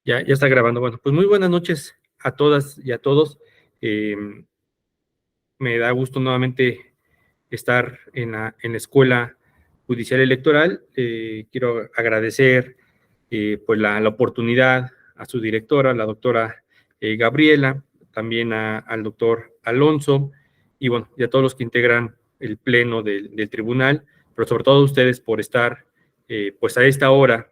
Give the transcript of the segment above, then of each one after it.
Ya está grabando. Bueno, pues muy buenas noches a todas y a todos. Me da gusto nuevamente estar en la Escuela Judicial Electoral. Quiero agradecer pues la oportunidad a su directora, la doctora Gabriela, también al doctor Alonso, y bueno, y a todos los que integran el pleno del tribunal, pero sobre todo a ustedes por estar pues a esta hora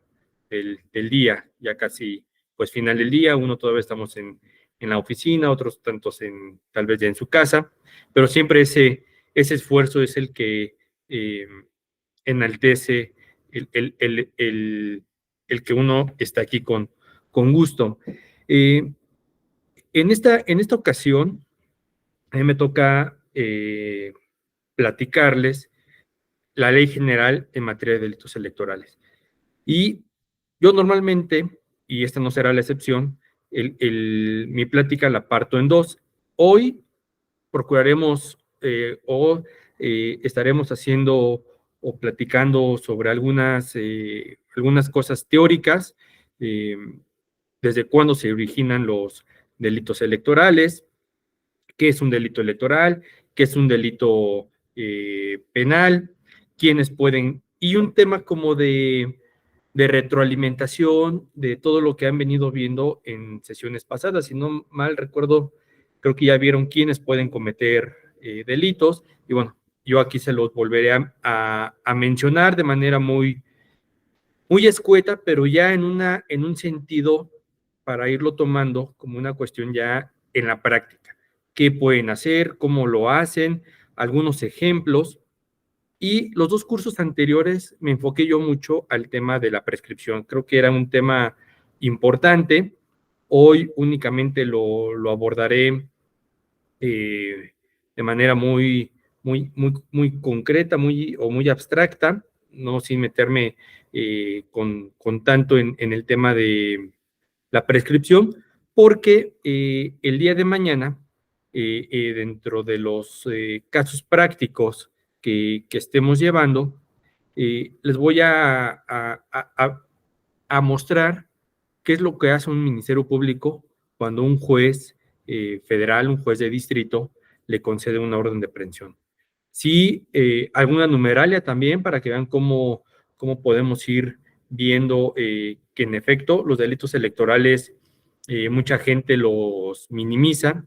del día, ya casi pues final del día. Uno todavía estamos en la oficina, otros tantos tal vez ya en su casa, pero siempre ese esfuerzo es el que eh, enaltece el que uno está aquí con gusto. Eh, en esta ocasión, a mí me toca platicarles la Ley General en materia de delitos electorales. Y yo normalmente, y esta no será la excepción, mi plática la parto en dos. Hoy procuraremos estaremos haciendo o platicando sobre algunas cosas teóricas, eh, desde cuándo se originan los delitos electorales, qué es un delito electoral, qué es un delito penal, quiénes pueden, y un tema como de retroalimentación de todo lo que han venido viendo en sesiones pasadas. Si no mal recuerdo, creo que ya vieron quiénes pueden cometer delitos, y bueno, yo aquí se los volveré a mencionar de manera muy escueta, pero ya en un sentido para irlo tomando como una cuestión ya en la práctica. ¿Qué pueden hacer? ¿Cómo lo hacen? Algunos ejemplos. Y los dos cursos anteriores me enfoqué yo mucho al tema de la prescripción. Creo que era un tema importante. Hoy únicamente lo abordaré de manera muy concreta, muy abstracta, no sin meterme con tanto en el tema de la prescripción, porque el día de mañana, dentro de los casos prácticos que estemos llevando, les voy a mostrar qué es lo que hace un ministerio público cuando un juez federal, un juez de distrito, le concede una orden de aprehensión. Sí, alguna numeralia también para que vean cómo podemos ir viendo que en efecto los delitos electorales mucha gente los minimiza,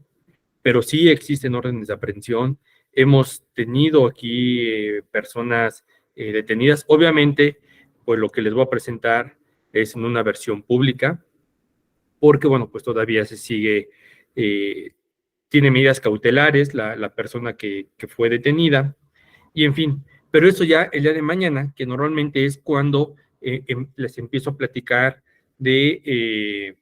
pero sí existen órdenes de aprehensión. Hemos tenido aquí personas detenidas. Obviamente, pues lo que les voy a presentar es en una versión pública, porque, bueno, pues todavía se sigue, tiene medidas cautelares la persona que fue detenida, y en fin, pero eso ya el día de mañana, que normalmente es cuando les empiezo a platicar de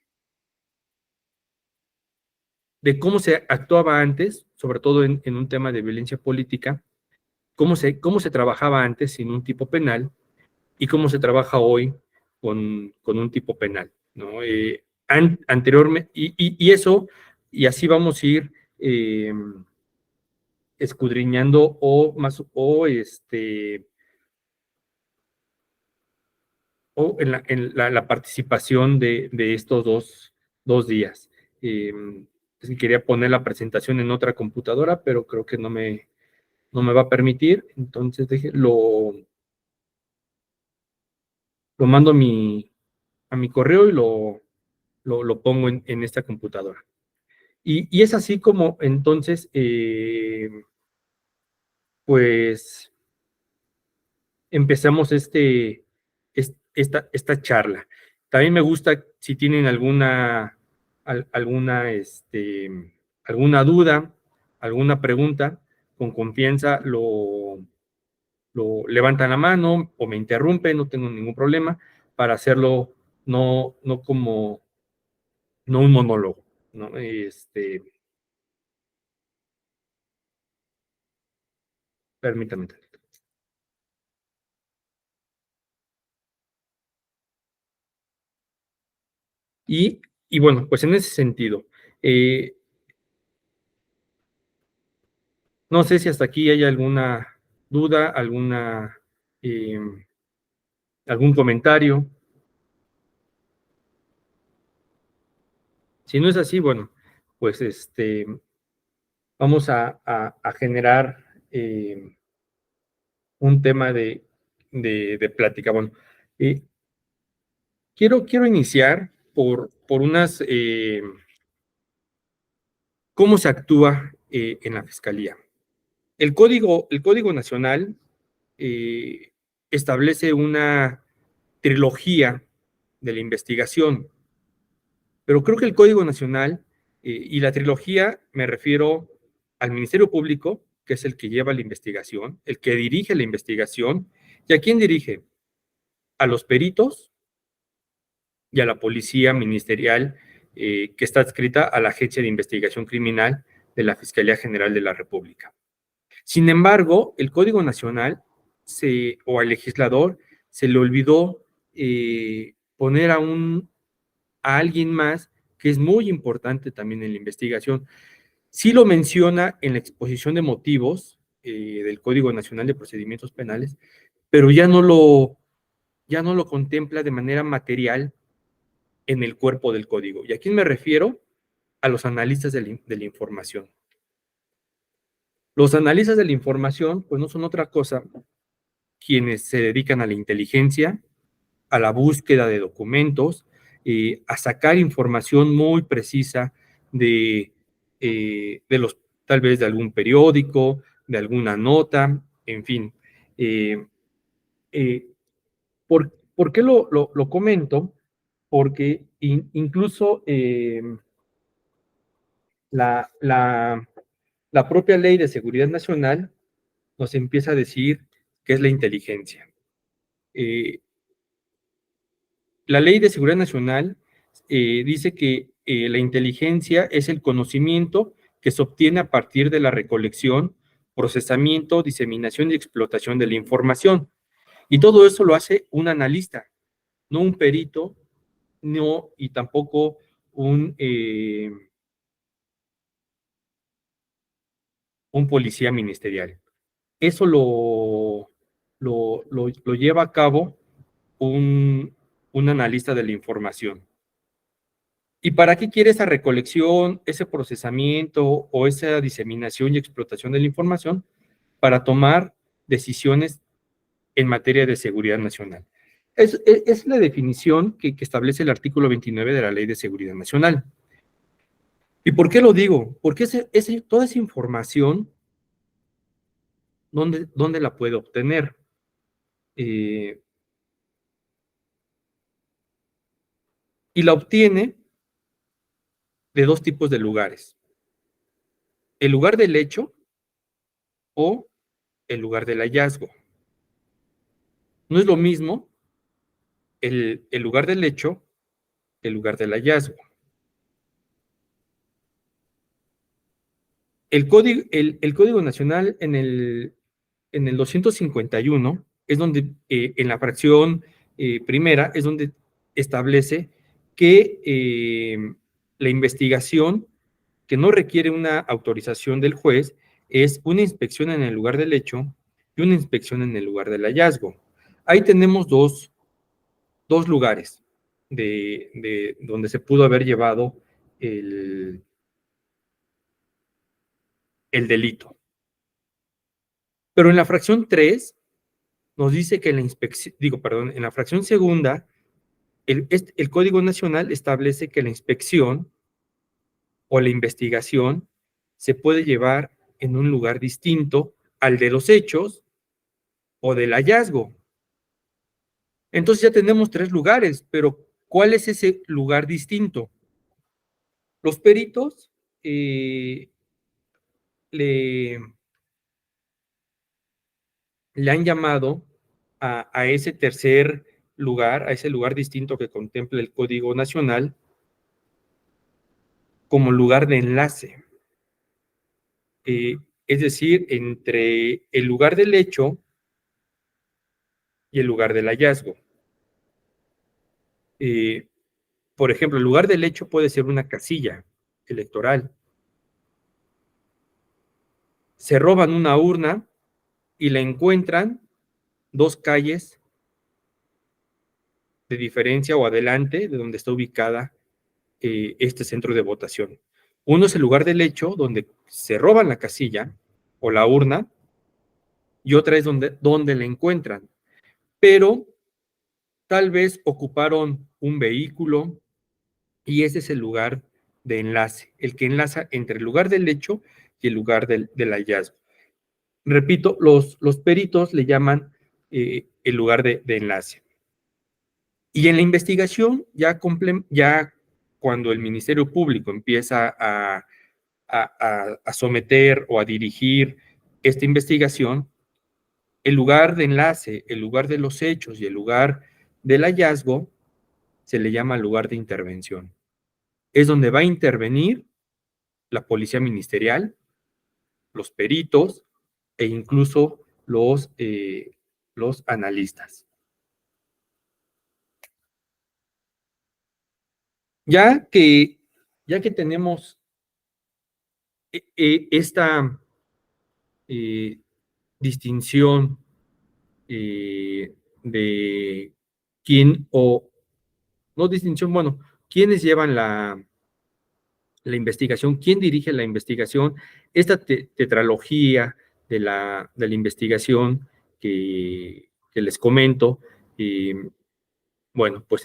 cómo se actuaba antes, sobre todo en un tema de violencia política, cómo se trabajaba antes sin un tipo penal y cómo se trabaja hoy con un tipo penal, ¿no? Anteriormente, y eso, y así vamos a ir escudriñando o en la participación de estos dos días. Eh, es que quería poner la presentación en otra computadora, pero creo que no me va a permitir, entonces lo mando a mi correo y lo pongo en esta computadora. Y es así como entonces, pues, empezamos esta charla. También me gusta, si tienen alguna duda, alguna pregunta, con confianza lo levantan la mano o me interrumpen, no tengo ningún problema para hacerlo, no como, no un monólogo, ¿no? Permítame tantito. Y bueno, pues en ese sentido, eh, no sé si hasta aquí hay alguna duda, eh, algún comentario. Si no es así, bueno, pues vamos a generar un tema de plática. Bueno, eh, quiero iniciar por unas, cómo se actúa en la Fiscalía. El Código Nacional eh, establece una trilogía de la investigación, pero creo que el Código Nacional y la trilogía me refiero al Ministerio Público, que es el que lleva la investigación, el que dirige la investigación, ¿y a quién dirige? A los peritos y a la policía ministerial que está adscrita a la Agencia de Investigación Criminal de la Fiscalía General de la República. Sin embargo, el Código Nacional o al legislador se le olvidó poner a alguien más que es muy importante también en la investigación. Sí lo menciona en la exposición de motivos del Código Nacional de Procedimientos Penales, pero ya no lo contempla de manera material en el cuerpo del código. ¿Y a quién me refiero? A los analistas de la información. Los analistas de la información, pues no son otra cosa quienes se dedican a la inteligencia, a la búsqueda de documentos, a sacar información muy precisa de los, tal vez de algún periódico, de alguna nota, en fin. Eh, ¿por qué lo comento? Porque incluso la, la, la propia Ley de Seguridad Nacional nos empieza a decir qué es la inteligencia. Eh, la Ley de Seguridad Nacional dice que la inteligencia es el conocimiento que se obtiene a partir de la recolección, procesamiento, diseminación y explotación de la información. Y todo eso lo hace un analista, no un perito, no, y tampoco un policía ministerial. Eso lo lleva a cabo un analista de la información. ¿Y para qué quiere esa recolección, ese procesamiento o esa diseminación y explotación de la información? Para tomar decisiones en materia de seguridad nacional. Es la definición que establece el artículo 29 de la Ley de Seguridad Nacional. ¿Y por qué lo digo? Porque toda esa información, ¿dónde la puede obtener? Y la obtiene de dos tipos de lugares: el lugar del hecho o el lugar del hallazgo. No es lo mismo el lugar del hecho que el lugar del hallazgo. El Código Nacional en el 251 es donde, en la fracción primera, es donde establece que la investigación que no requiere una autorización del juez es una inspección en el lugar del hecho y una inspección en el lugar del hallazgo. Ahí tenemos dos lugares de donde se pudo haber llevado el delito. Pero en la fracción 3 nos dice que en la fracción segunda, el Código Nacional establece que la inspección o la investigación se puede llevar en un lugar distinto al de los hechos o del hallazgo. Entonces ya tenemos tres lugares, pero ¿cuál es ese lugar distinto? Los peritos le, le han llamado a ese tercer lugar, a ese lugar distinto que contempla el Código Nacional, como lugar de enlace. Es decir, entre el lugar del hecho y el lugar del hallazgo. Por ejemplo, el lugar del hecho puede ser una casilla electoral. Se roban una urna y la encuentran 2 calles de diferencia o adelante de donde está ubicada este centro de votación. Uno es el lugar del hecho, donde se roban la casilla o la urna, y otra es donde la encuentran. Pero tal vez ocuparon un vehículo y ese es el lugar de enlace, el que enlaza entre el lugar del hecho y el lugar del hallazgo. Repito, los peritos le llaman el lugar de enlace. Y en la investigación, ya cuando el Ministerio Público empieza a someter o a dirigir esta investigación, el lugar de enlace, el lugar de los hechos y el lugar del hallazgo se le llama lugar de intervención. Es donde va a intervenir la policía ministerial, los peritos e incluso los analistas. Ya que, ya que tenemos esta distinción de quién o no distinción, bueno, quiénes llevan la investigación, quién dirige la investigación, esta tetralogía de la investigación que les comento, bueno, pues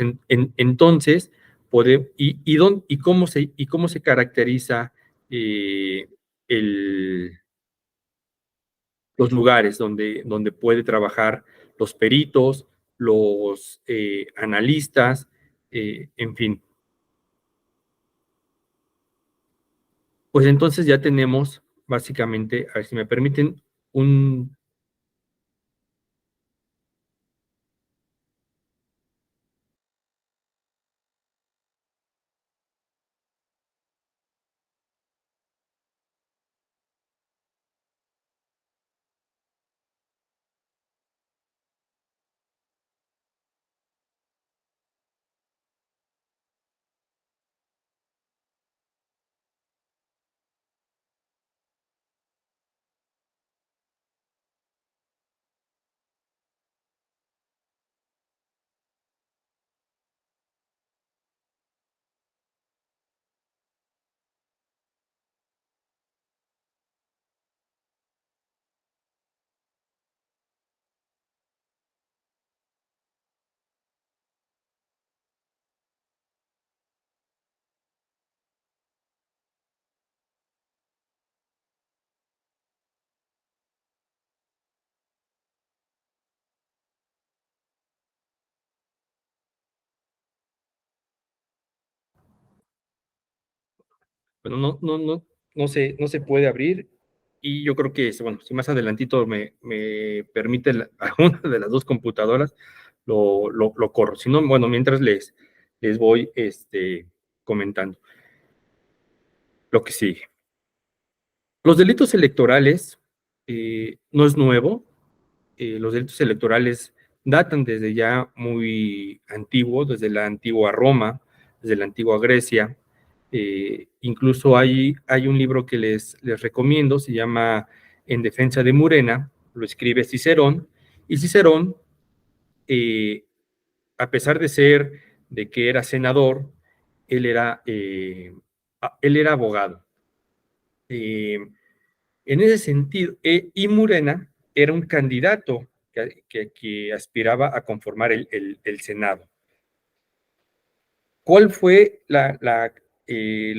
entonces, cómo se caracteriza eh, el, los lugares donde puede trabajar los peritos, los analistas, en fin. Pues entonces ya tenemos básicamente, a ver si me permiten, un... Bueno, no se puede abrir y yo creo que, bueno, si más adelantito me permite alguna de las dos computadoras, lo corro. Si no, bueno, mientras les voy comentando lo que sigue. Los delitos electorales no es nuevo. Los delitos electorales datan desde ya muy antiguo, desde la antigua Roma, desde la antigua Grecia. Incluso hay un libro que les recomiendo, se llama En defensa de Murena, lo escribe Cicerón, y Cicerón, eh, a pesar de que era senador, él era abogado. Eh, en ese sentido, y Murena era un candidato que aspiraba a conformar el Senado. ¿Cuál fue de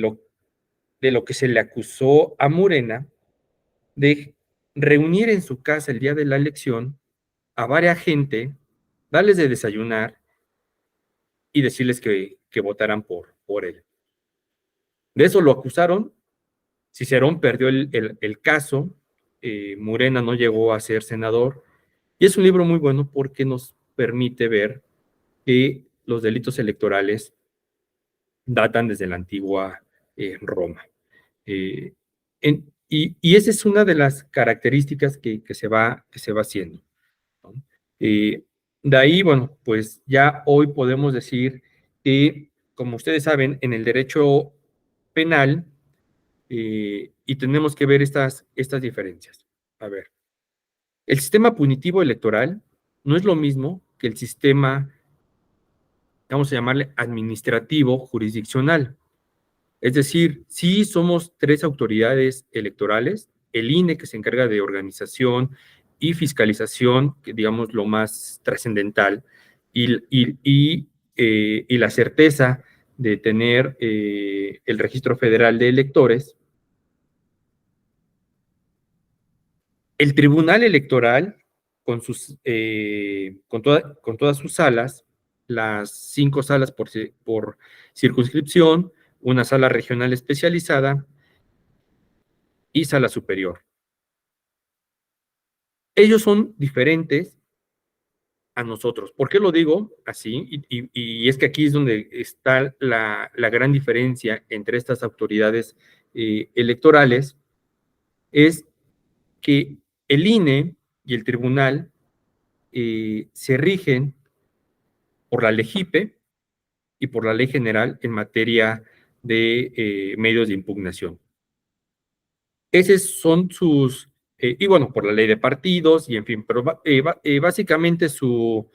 lo que se le acusó a Murena? De reunir en su casa el día de la elección a varias gente, darles de desayunar y decirles que votaran por él. De eso lo acusaron. Cicerón perdió el caso. Murena no llegó a ser senador. Y es un libro muy bueno porque nos permite ver que los delitos electorales datan desde la antigua Roma. Y esa es una de las características que se va haciendo, ¿no? De ahí, bueno, pues ya hoy podemos decir que, como ustedes saben, en el derecho penal, y tenemos que ver estas diferencias. A ver, el sistema punitivo electoral no es lo mismo que el sistema, vamos a llamarle administrativo jurisdiccional. Es decir, sí somos tres autoridades electorales, el INE, que se encarga de organización y fiscalización, que digamos lo más trascendental, y la certeza de tener el Registro Federal de Electores. El Tribunal Electoral, con todas sus salas, las 5 salas por circunscripción, una sala regional especializada y sala superior. Ellos son diferentes a nosotros. ¿Por qué lo digo así? Y es que aquí es donde está la gran diferencia entre estas autoridades electorales, es que el INE y el tribunal se rigen por la LEGIPE y por la Ley General en materia de medios de impugnación. Esos son y bueno, por la ley de partidos y en fin, pero básicamente su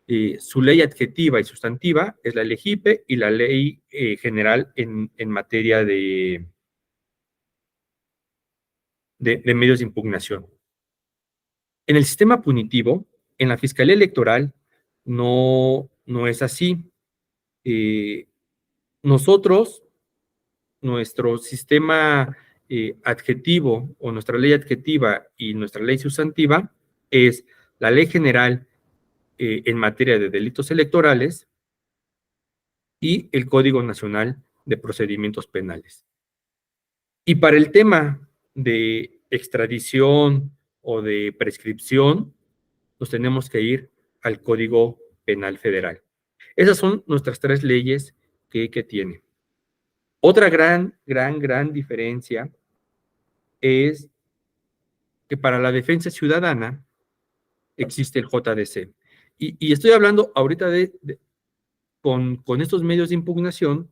ley adjetiva y sustantiva es la LEGIPE y la Ley General en materia de medios de impugnación. En el sistema punitivo, en la Fiscalía Electoral, no es así. Nosotros, nuestro sistema adjetivo o nuestra ley adjetiva y nuestra ley sustantiva es la Ley General en materia de delitos electorales y el Código Nacional de Procedimientos Penales. Y para el tema de extradición o de prescripción, nos tenemos que ir al Código Penal Federal. Esas son nuestras tres leyes que tiene. Otra gran diferencia es que para la defensa ciudadana existe el JDC. Y estoy hablando ahorita con estos medios de impugnación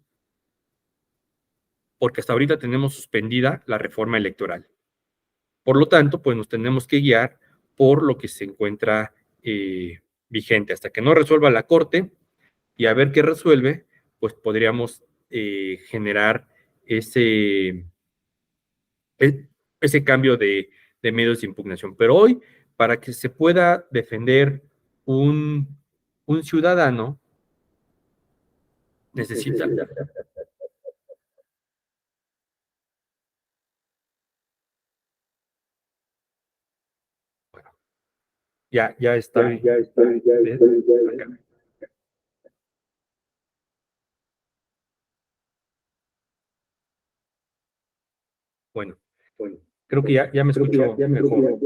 porque hasta ahorita tenemos suspendida la reforma electoral. Por lo tanto, pues nos tenemos que guiar por lo que se encuentra vigente. Hasta que no resuelva la Corte y a ver qué resuelve, pues podríamos generar ese, ese cambio de medios de impugnación. Pero hoy, para que se pueda defender un ciudadano, necesita... Bueno, ya estoy... Bueno, creo que ya me escucho mejor.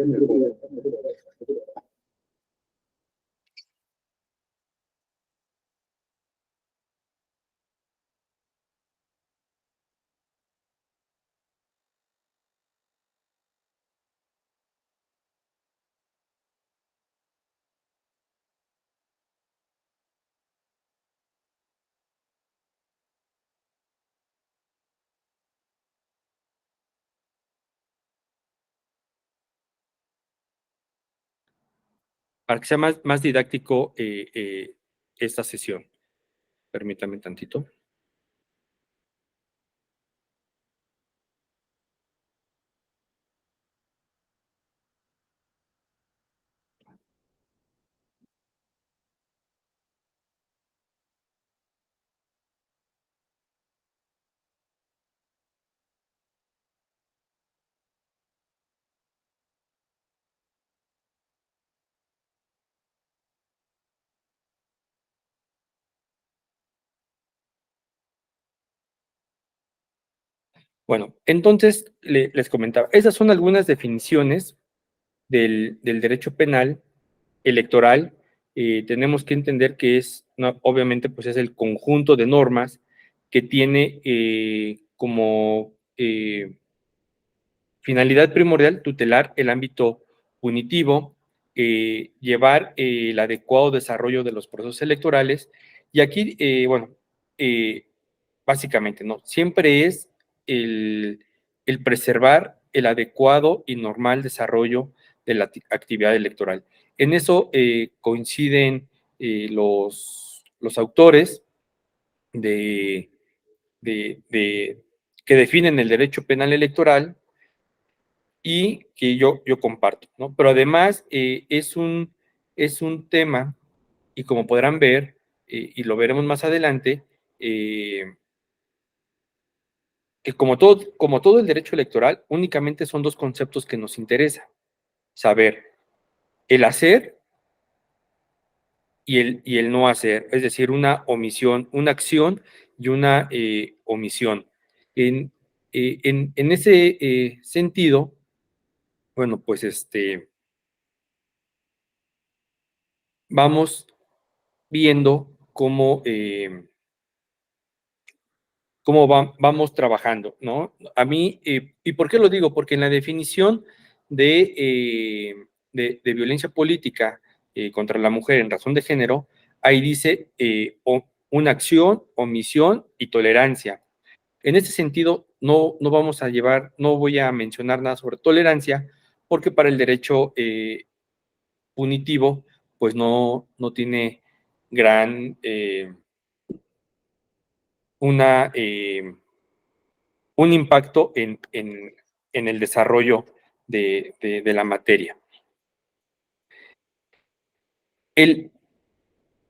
Para que sea más didáctico esta sesión. Permítame tantito. Bueno, entonces les comentaba, esas son algunas definiciones del derecho penal electoral. Tenemos que entender que obviamente, pues es el conjunto de normas que tiene como finalidad primordial tutelar el ámbito punitivo, llevar el adecuado desarrollo de los procesos electorales. Y aquí, bueno, básicamente, ¿no? Siempre es el preservar el adecuado y normal desarrollo de la actividad electoral. En eso coinciden los autores de que definen el derecho penal electoral y que yo comparto, ¿no? Pero además es un tema, y como podrán ver, y lo veremos más adelante, que como todo el derecho electoral, únicamente son dos conceptos que nos interesa saber: el hacer y el no hacer, es decir, una omisión, una acción y una omisión. En, en ese sentido, bueno, pues vamos viendo cómo vamos trabajando, ¿no? A mí, ¿y por qué lo digo? Porque en la definición de violencia política contra la mujer en razón de género, ahí dice una acción, omisión y tolerancia. En este sentido, no vamos a no voy a mencionar nada sobre tolerancia, porque para el derecho punitivo, pues no tiene gran, una, un impacto en el desarrollo de la materia. El,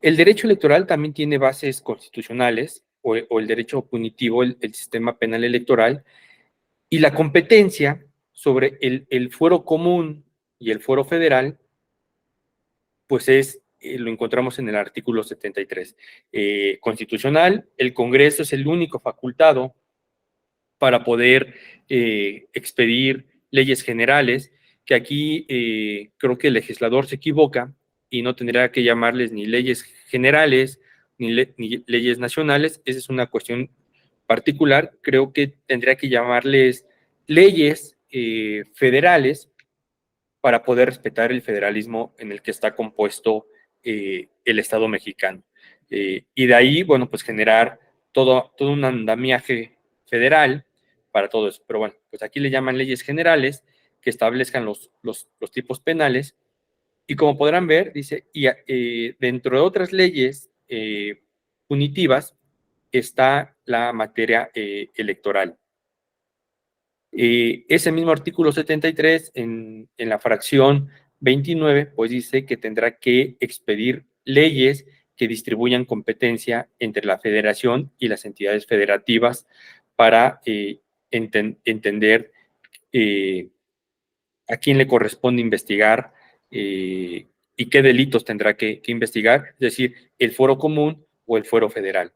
el derecho electoral también tiene bases constitucionales, o el derecho punitivo, el sistema penal electoral, y la competencia sobre el fuero común y el fuero federal, pues lo encontramos en el artículo 73. Constitucional, el Congreso es el único facultado para poder expedir leyes generales, que aquí creo que el legislador se equivoca y no tendría que llamarles ni leyes generales ni leyes nacionales. Esa es una cuestión particular. Creo que tendría que llamarles leyes federales para poder respetar el federalismo en el que está compuesto el Estado mexicano. Y de ahí, bueno, pues generar todo un andamiaje federal para todo eso. Pero bueno, pues aquí le llaman leyes generales que establezcan los tipos penales. Y como podrán ver, dice, dentro de otras leyes punitivas está la materia electoral. Ese mismo artículo 73, en la fracción 29, pues dice que tendrá que expedir leyes que distribuyan competencia entre la federación y las entidades federativas para entender a quién le corresponde investigar y qué delitos tendrá que investigar, es decir, el fuero común o el fuero federal.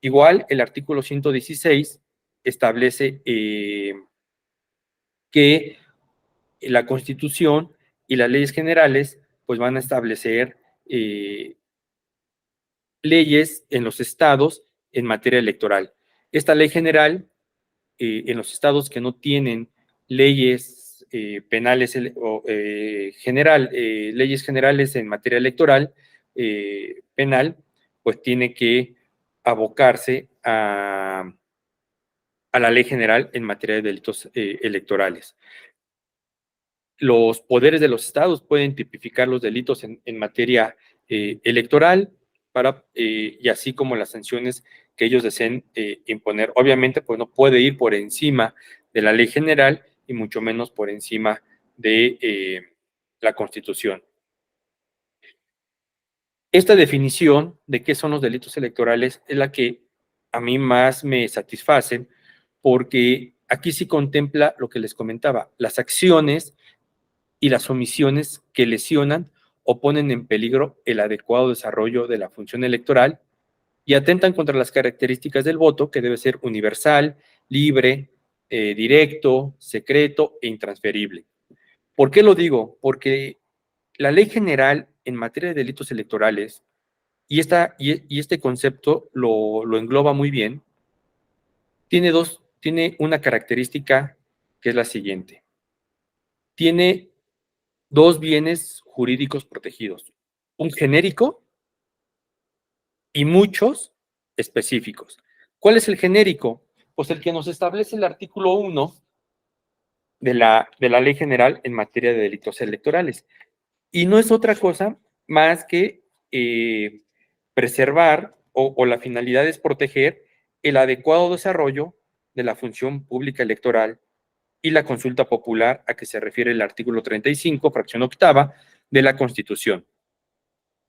Igual, el artículo 116 establece que la Constitución y las leyes generales pues van a establecer leyes en los estados en materia electoral. Esta ley general en los estados que no tienen leyes penales o leyes generales en materia electoral penal, pues tiene que abocarse a la ley general en materia de delitos electorales. Los poderes de los estados pueden tipificar los delitos en materia electoral y así como las sanciones que ellos deseen imponer. Obviamente, pues no puede ir por encima de la ley general y mucho menos por encima de la Constitución. Esta definición de qué son los delitos electorales es la que a mí más me satisface, porque aquí sí contempla lo que les comentaba, las acciones y las omisiones que lesionan o ponen en peligro el adecuado desarrollo de la función electoral y atentan contra las características del voto, que debe ser universal, libre, directo, secreto e intransferible. ¿Por qué lo digo? Porque la ley general en materia de delitos electorales, y este concepto lo engloba muy bien, tiene una característica que es la siguiente. Tiene dos bienes jurídicos protegidos, un genérico y muchos específicos. ¿Cuál es el genérico? Pues el que nos establece el artículo 1 de la Ley General en materia de delitos electorales. Y no es otra cosa más que preservar, o la finalidad es proteger el adecuado desarrollo de la función pública electoral y la consulta popular a que se refiere el artículo 35, fracción octava, de la Constitución.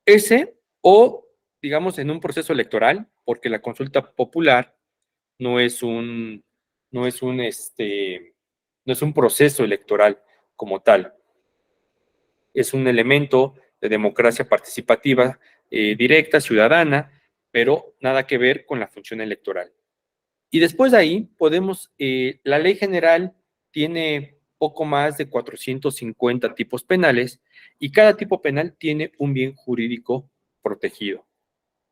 Ese, o digamos en un proceso electoral, porque la consulta popular no es un, no es un, no es un proceso electoral como tal. Es un elemento de democracia participativa directa, ciudadana, pero nada que ver con la función electoral. Y después de ahí podemos, la ley general tiene poco más de 450 tipos penales y cada tipo penal tiene un bien jurídico protegido.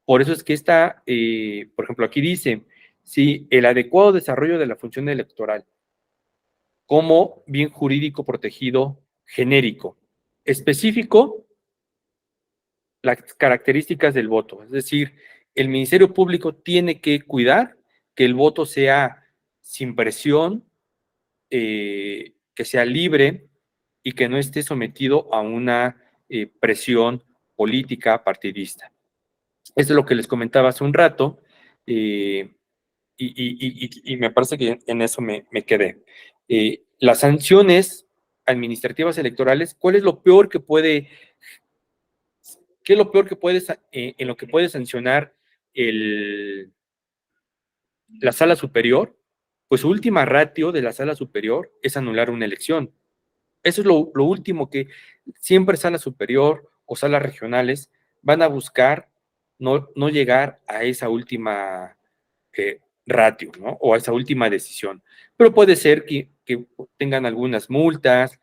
Por eso es que está, por ejemplo, aquí dice, si el adecuado desarrollo de la función electoral como bien jurídico protegido genérico, específico, las características del voto. Es decir, el Ministerio Público tiene que cuidar que el voto sea sin presión, que sea libre y que no esté sometido a una presión política partidista. Eso es lo que les comentaba hace un rato y me parece que en eso me quedé. Las sanciones administrativas electorales, ¿cuál es lo peor que puede, qué es lo peor que puede, en lo que puede sancionar la sala superior? Pues su última ratio de la sala superior es anular una elección. Eso es lo último que siempre sala superior o salas regionales van a buscar no llegar a esa última ratio, ¿no? O a esa última decisión. Pero puede ser que tengan algunas multas,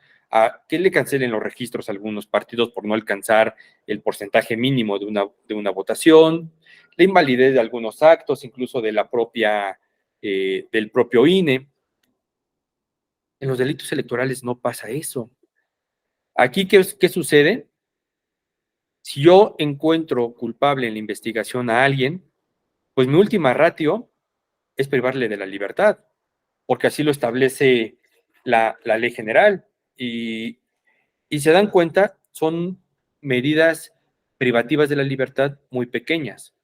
que le cancelen los registros a algunos partidos por no alcanzar el porcentaje mínimo de una votación, la invalidez de algunos actos, incluso de la propia, del propio INE. En los delitos electorales no pasa eso. Aquí, ¿qué sucede? Si yo encuentro culpable en la investigación a alguien, pues mi última ratio es privarle de la libertad, porque así lo establece la ley general. Y se dan cuenta, son medidas privativas de la libertad muy pequeñas.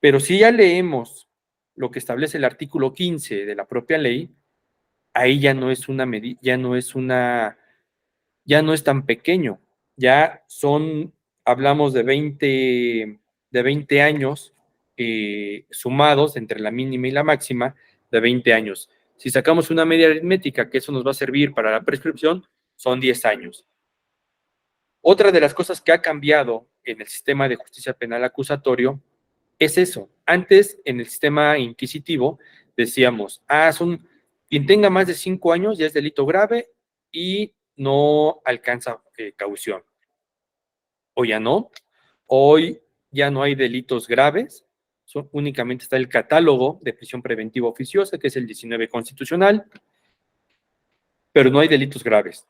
Pero si ya leemos lo que establece el artículo 15 de la propia ley, ahí ya no es una medida, ya no es tan pequeño, ya son, hablamos de 20 años sumados entre la mínima y la máxima, de 20 años. Si sacamos una media aritmética, que eso nos va a servir para la prescripción, son 10 años. Otra de las cosas que ha cambiado en el sistema de justicia penal acusatorio es eso. Antes, en el sistema inquisitivo, decíamos, quien tenga más de 5 años ya es delito grave y no alcanza caución. Hoy ya no. Hoy ya no hay delitos graves. Únicamente está el catálogo de prisión preventiva oficiosa, que es el 19 constitucional, pero no hay delitos graves.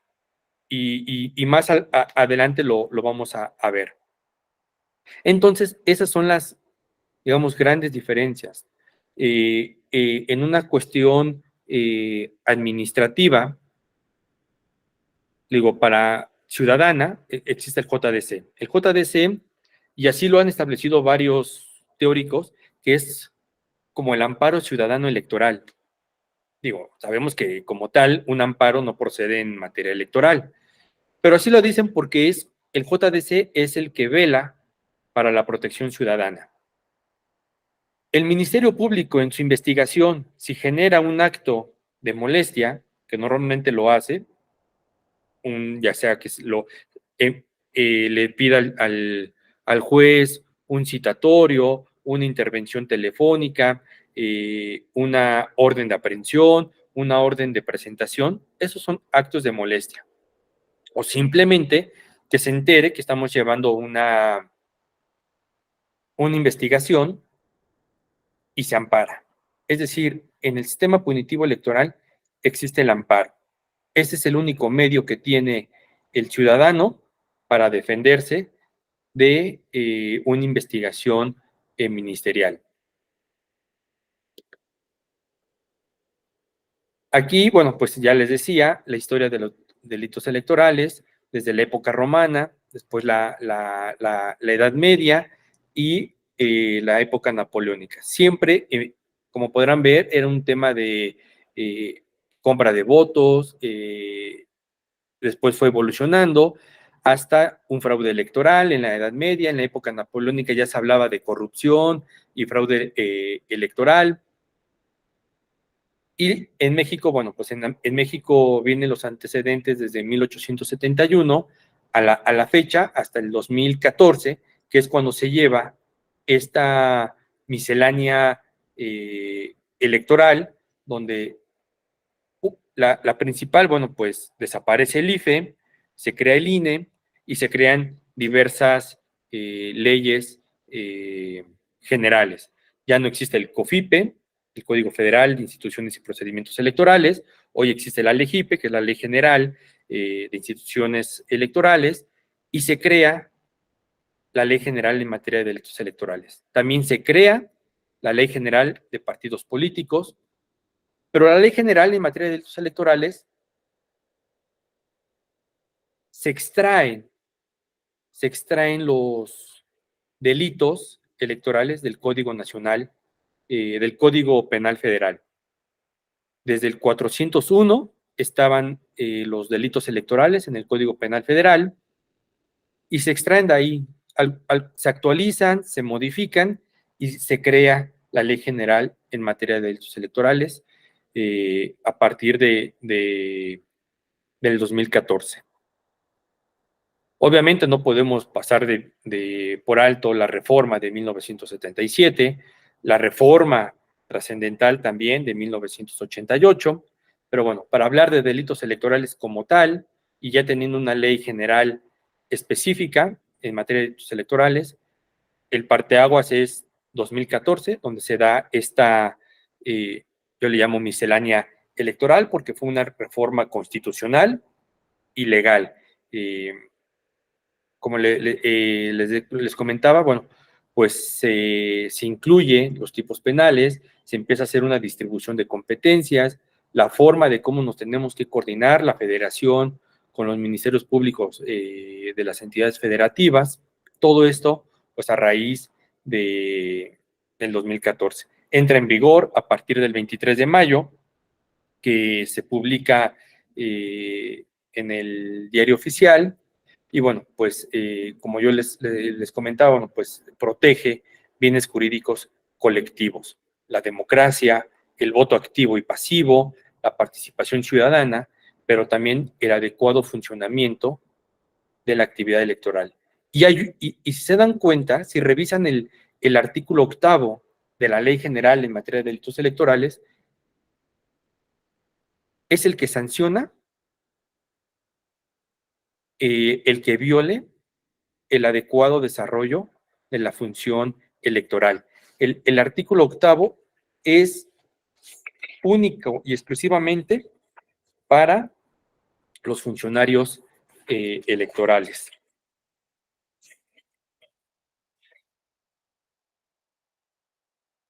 Y más adelante lo vamos a ver. Entonces, esas son las, digamos, grandes diferencias. En una cuestión administrativa, digo, para ciudadana, existe el JDC. El JDC, y así lo han establecido varios teóricos, que es como el amparo ciudadano electoral. Digo, sabemos que como tal, un amparo no procede en materia electoral, pero así lo dicen porque el JDC es el que vela para la protección ciudadana. El Ministerio Público en su investigación, si genera un acto de molestia, que normalmente lo hace, ya sea que le pida al juez un citatorio, una intervención telefónica, una orden de aprehensión, una orden de presentación, esos son actos de molestia. O simplemente que se entere que estamos llevando una investigación y se ampara. Es decir, en el sistema punitivo electoral existe el amparo. Ese es el único medio que tiene el ciudadano para defenderse de una investigación ministerial. Aquí, bueno, pues ya les decía la historia de los delitos electorales, desde la época romana, después la Edad Media y la época napoleónica. Siempre como podrán ver, era un tema de compra de votos, después fue evolucionando hasta un fraude electoral en la Edad Media. En la época napoleónica ya se hablaba de corrupción y fraude electoral. Y en México, bueno, pues en México vienen los antecedentes desde 1871 a la fecha, hasta el 2014, que es cuando se lleva esta miscelánea electoral, donde la principal, bueno, pues desaparece el IFE, se crea el INE y se crean diversas leyes generales. Ya no existe el COFIPE, el Código Federal de Instituciones y Procedimientos Electorales. Hoy existe la LEGIPE, que es la Ley General de Instituciones Electorales, y se crea la Ley General en materia de delitos electorales. También se crea la Ley General de Partidos Políticos, pero la Ley General en materia de delitos electorales se extraen, se extraen los delitos electorales del Código Nacional, del Código Penal Federal. Desde el 401 estaban los delitos electorales en el Código Penal Federal y se extraen de ahí, se actualizan, se modifican y se crea la Ley General en materia de delitos electorales a partir del 2014. Obviamente no podemos pasar por alto la reforma de 1977, la reforma trascendental también de 1988, pero bueno, para hablar de delitos electorales como tal, y ya teniendo una ley general específica en materia de delitos electorales, el parteaguas es 2014, donde se da esta, yo le llamo miscelánea electoral, porque fue una reforma constitucional y legal. Como les comentaba, bueno, pues se incluye los tipos penales, se empieza a hacer una distribución de competencias, la forma de cómo nos tenemos que coordinar la federación con los ministerios públicos de las entidades federativas, todo esto pues a raíz del 2014. Entra en vigor a partir del 23 de mayo, que se publica en el diario oficial, y bueno, pues como yo les comentaba, bueno, pues protege bienes jurídicos colectivos, la democracia, el voto activo y pasivo, la participación ciudadana, pero también el adecuado funcionamiento de la actividad electoral. Y si se dan cuenta, si revisan el artículo 8 de la Ley General en materia de delitos electorales, es el que sanciona el que viole el adecuado desarrollo de la función electoral. El artículo 8 es único y exclusivamente para los funcionarios electorales.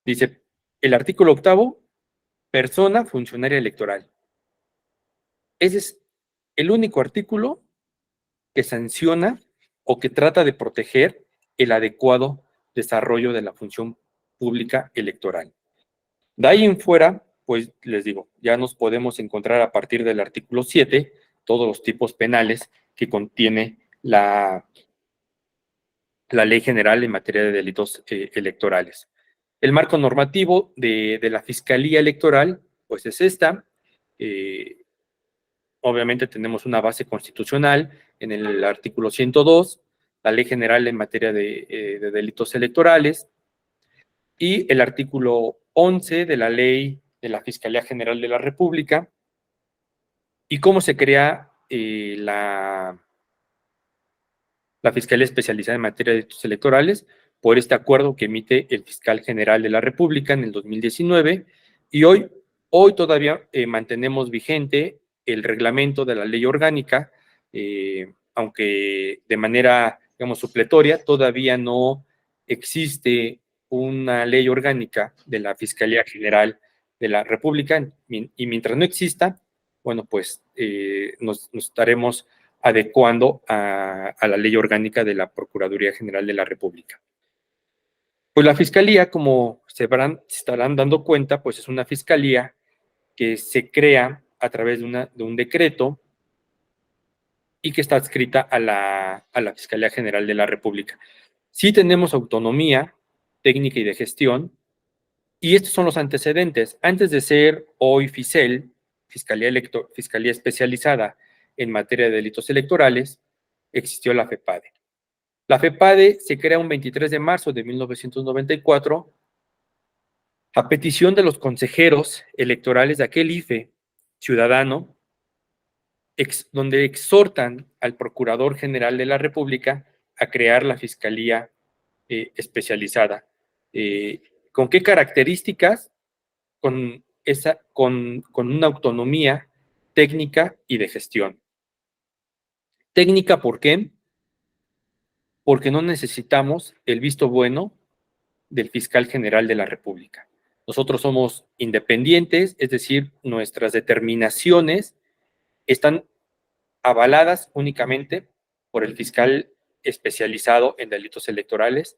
Dice el artículo 8, persona funcionaria electoral. Ese es el único artículo que sanciona o que trata de proteger el adecuado desarrollo de la función pública electoral. De ahí en fuera, pues les digo, ya nos podemos encontrar a partir del artículo 7 todos los tipos penales que contiene la Ley General en materia de delitos electorales. El marco normativo de la Fiscalía Electoral, pues es esta. Obviamente tenemos una base constitucional en el artículo 102, la Ley General en materia de delitos electorales, y el artículo 11 de la Ley de la Fiscalía General de la República, y cómo se crea la Fiscalía Especializada en Materia de Delitos Electorales por este acuerdo que emite el Fiscal General de la República en el 2019, y hoy todavía mantenemos vigente el reglamento de la ley orgánica, aunque de manera, digamos, supletoria, todavía no existe una ley orgánica de la Fiscalía General de la República, y mientras no exista, bueno, pues nos estaremos adecuando a la ley orgánica de la Procuraduría General de la República. Pues la fiscalía, como se estarán dando cuenta, pues es una fiscalía que se crea a través de un decreto y que está adscrita a la Fiscalía General de la República. Sí tenemos autonomía técnica y de gestión, y estos son los antecedentes. Antes de ser hoy FICEL, Fiscalía Especializada en Materia de Delitos Electorales, existió la FEPADE. La FEPADE se crea un 23 de marzo de 1994 a petición de los consejeros electorales de aquel IFE ciudadano, donde exhortan al Procurador General de la República a crear la Fiscalía Especializada. ¿Con qué características? Con una autonomía técnica y de gestión. Técnica, ¿por qué? Porque no necesitamos el visto bueno del fiscal general de la República. Nosotros somos independientes, es decir, nuestras determinaciones están avaladas únicamente por el fiscal especializado en delitos electorales,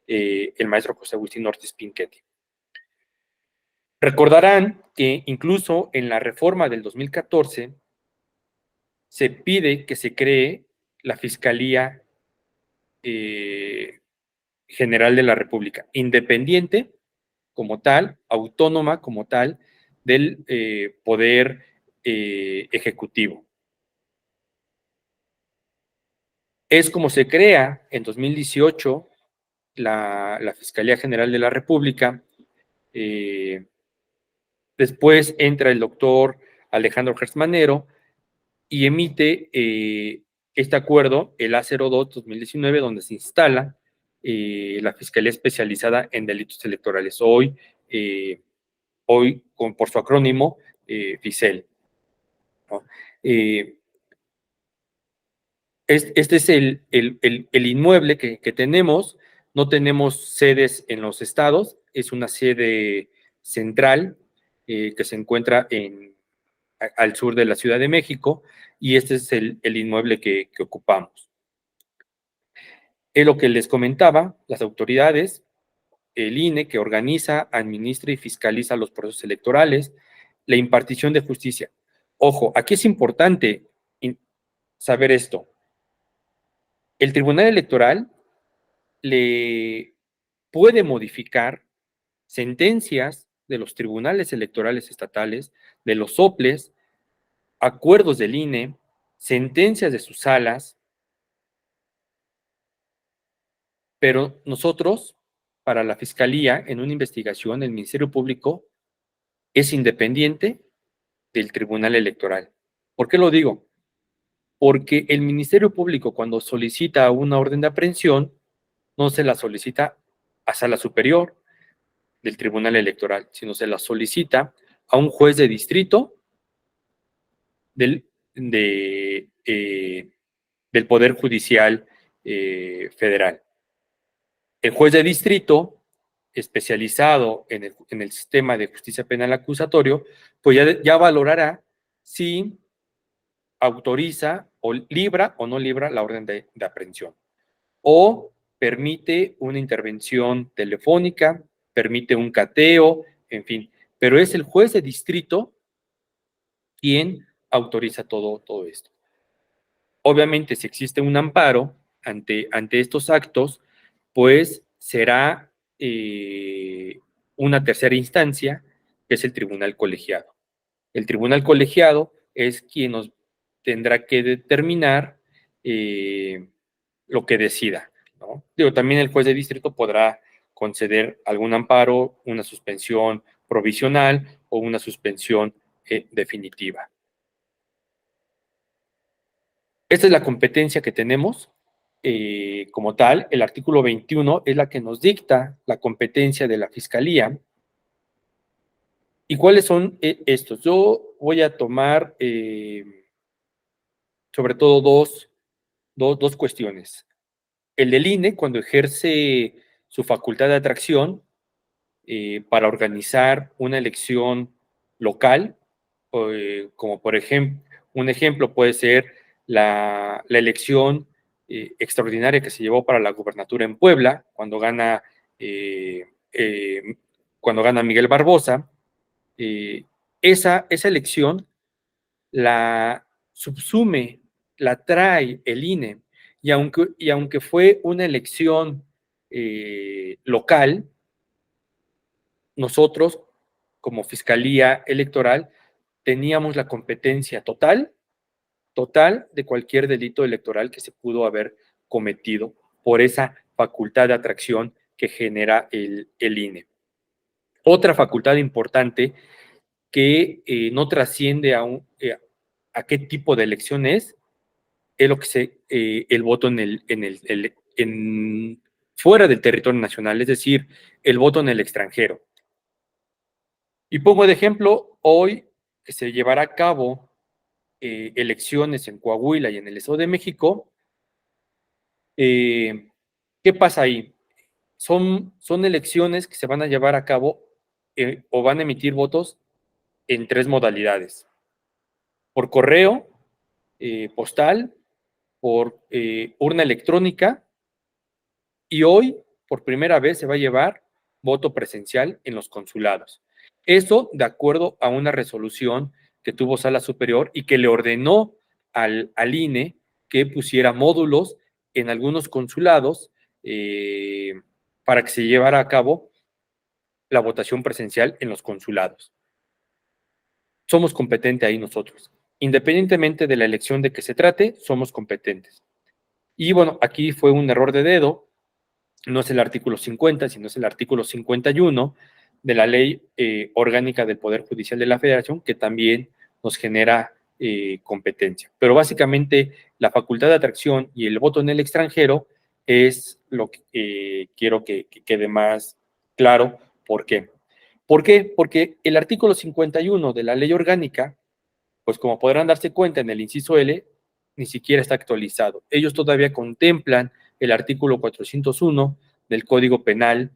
el maestro José Agustín Ortiz Pinchetti. Recordarán que incluso en la reforma del 2014 se pide que se cree la Fiscalía General de la República, independiente como tal, autónoma como tal, del poder ejecutivo. Es como se crea en 2018 la Fiscalía General de la República. Después entra el doctor Alejandro Gersmanero y emite este acuerdo, el A02-2019, donde se instala la Fiscalía Especializada en Delitos Electorales, hoy por su acrónimo, FICEL, ¿no? Este es el inmueble que tenemos. No tenemos sedes en los estados, es una sede central que se encuentra al sur de la Ciudad de México, y este es el inmueble que ocupamos. Es lo que les comentaba, las autoridades, el INE, que organiza, administra y fiscaliza los procesos electorales, la impartición de justicia. Ojo, aquí es importante saber esto. El Tribunal Electoral le puede modificar sentencias de los tribunales electorales estatales, de los soples, acuerdos del INE, sentencias de sus salas, pero nosotros, para la Fiscalía, en una investigación, el Ministerio Público es independiente del Tribunal Electoral. ¿Por qué lo digo? Porque el Ministerio Público, cuando solicita una orden de aprehensión, no se la solicita a Sala Superior del Tribunal Electoral, sino se la solicita a un juez de distrito del, del Poder Judicial Federal. El juez de distrito, especializado en el sistema de justicia penal acusatorio, pues ya valorará si autoriza o libra o no libra la orden de aprehensión, o permite una intervención telefónica, permite un cateo, en fin, pero es el juez de distrito quien autoriza todo esto. Obviamente, si existe un amparo ante estos actos, pues será una tercera instancia, que es el tribunal colegiado. El tribunal colegiado es quien nos tendrá que determinar lo que decida, ¿no? Digo, también el juez de distrito podrá conceder algún amparo, una suspensión provisional o una suspensión definitiva. Esta es la competencia que tenemos como tal. El artículo 21 es la que nos dicta la competencia de la Fiscalía. ¿Y cuáles son estos? Yo voy a tomar sobre todo dos cuestiones. El del INE, cuando ejerce su facultad de atracción para organizar una elección local, como por ejemplo, un ejemplo puede ser la elección extraordinaria que se llevó para la gubernatura en Puebla, cuando gana cuando gana Miguel Barbosa, esa elección la subsume, la trae el INE, y aunque fue una elección local, nosotros, como Fiscalía Electoral, teníamos la competencia total de cualquier delito electoral que se pudo haber cometido por esa facultad de atracción que genera el INE. Otra facultad importante que no trasciende a qué tipo de elección es lo que el voto fuera del territorio nacional, es decir, el voto en el extranjero. Y pongo de ejemplo, hoy que se llevará a cabo elecciones en Coahuila y en el Estado de México, ¿qué pasa ahí? Son elecciones que se van a llevar a cabo o van a emitir votos en 3 modalidades: por correo, postal, por urna electrónica, y hoy, por primera vez, se va a llevar voto presencial en los consulados. Eso de acuerdo a una resolución que tuvo Sala Superior y que le ordenó al INE que pusiera módulos en algunos consulados para que se llevara a cabo la votación presencial en los consulados. Somos competentes ahí nosotros. Independientemente de la elección de que se trate, somos competentes. Y bueno, aquí fue un error de dedo. No es el artículo 50, sino es el artículo 51 de la Ley Orgánica del Poder Judicial de la Federación, que también nos genera competencia. Pero básicamente la facultad de atracción y el voto en el extranjero es lo que quiero que quede más claro. ¿Por qué? ¿Por qué? Porque el artículo 51 de la Ley Orgánica, pues como podrán darse cuenta en el inciso L, ni siquiera está actualizado. Ellos todavía contemplan el artículo 401 del Código Penal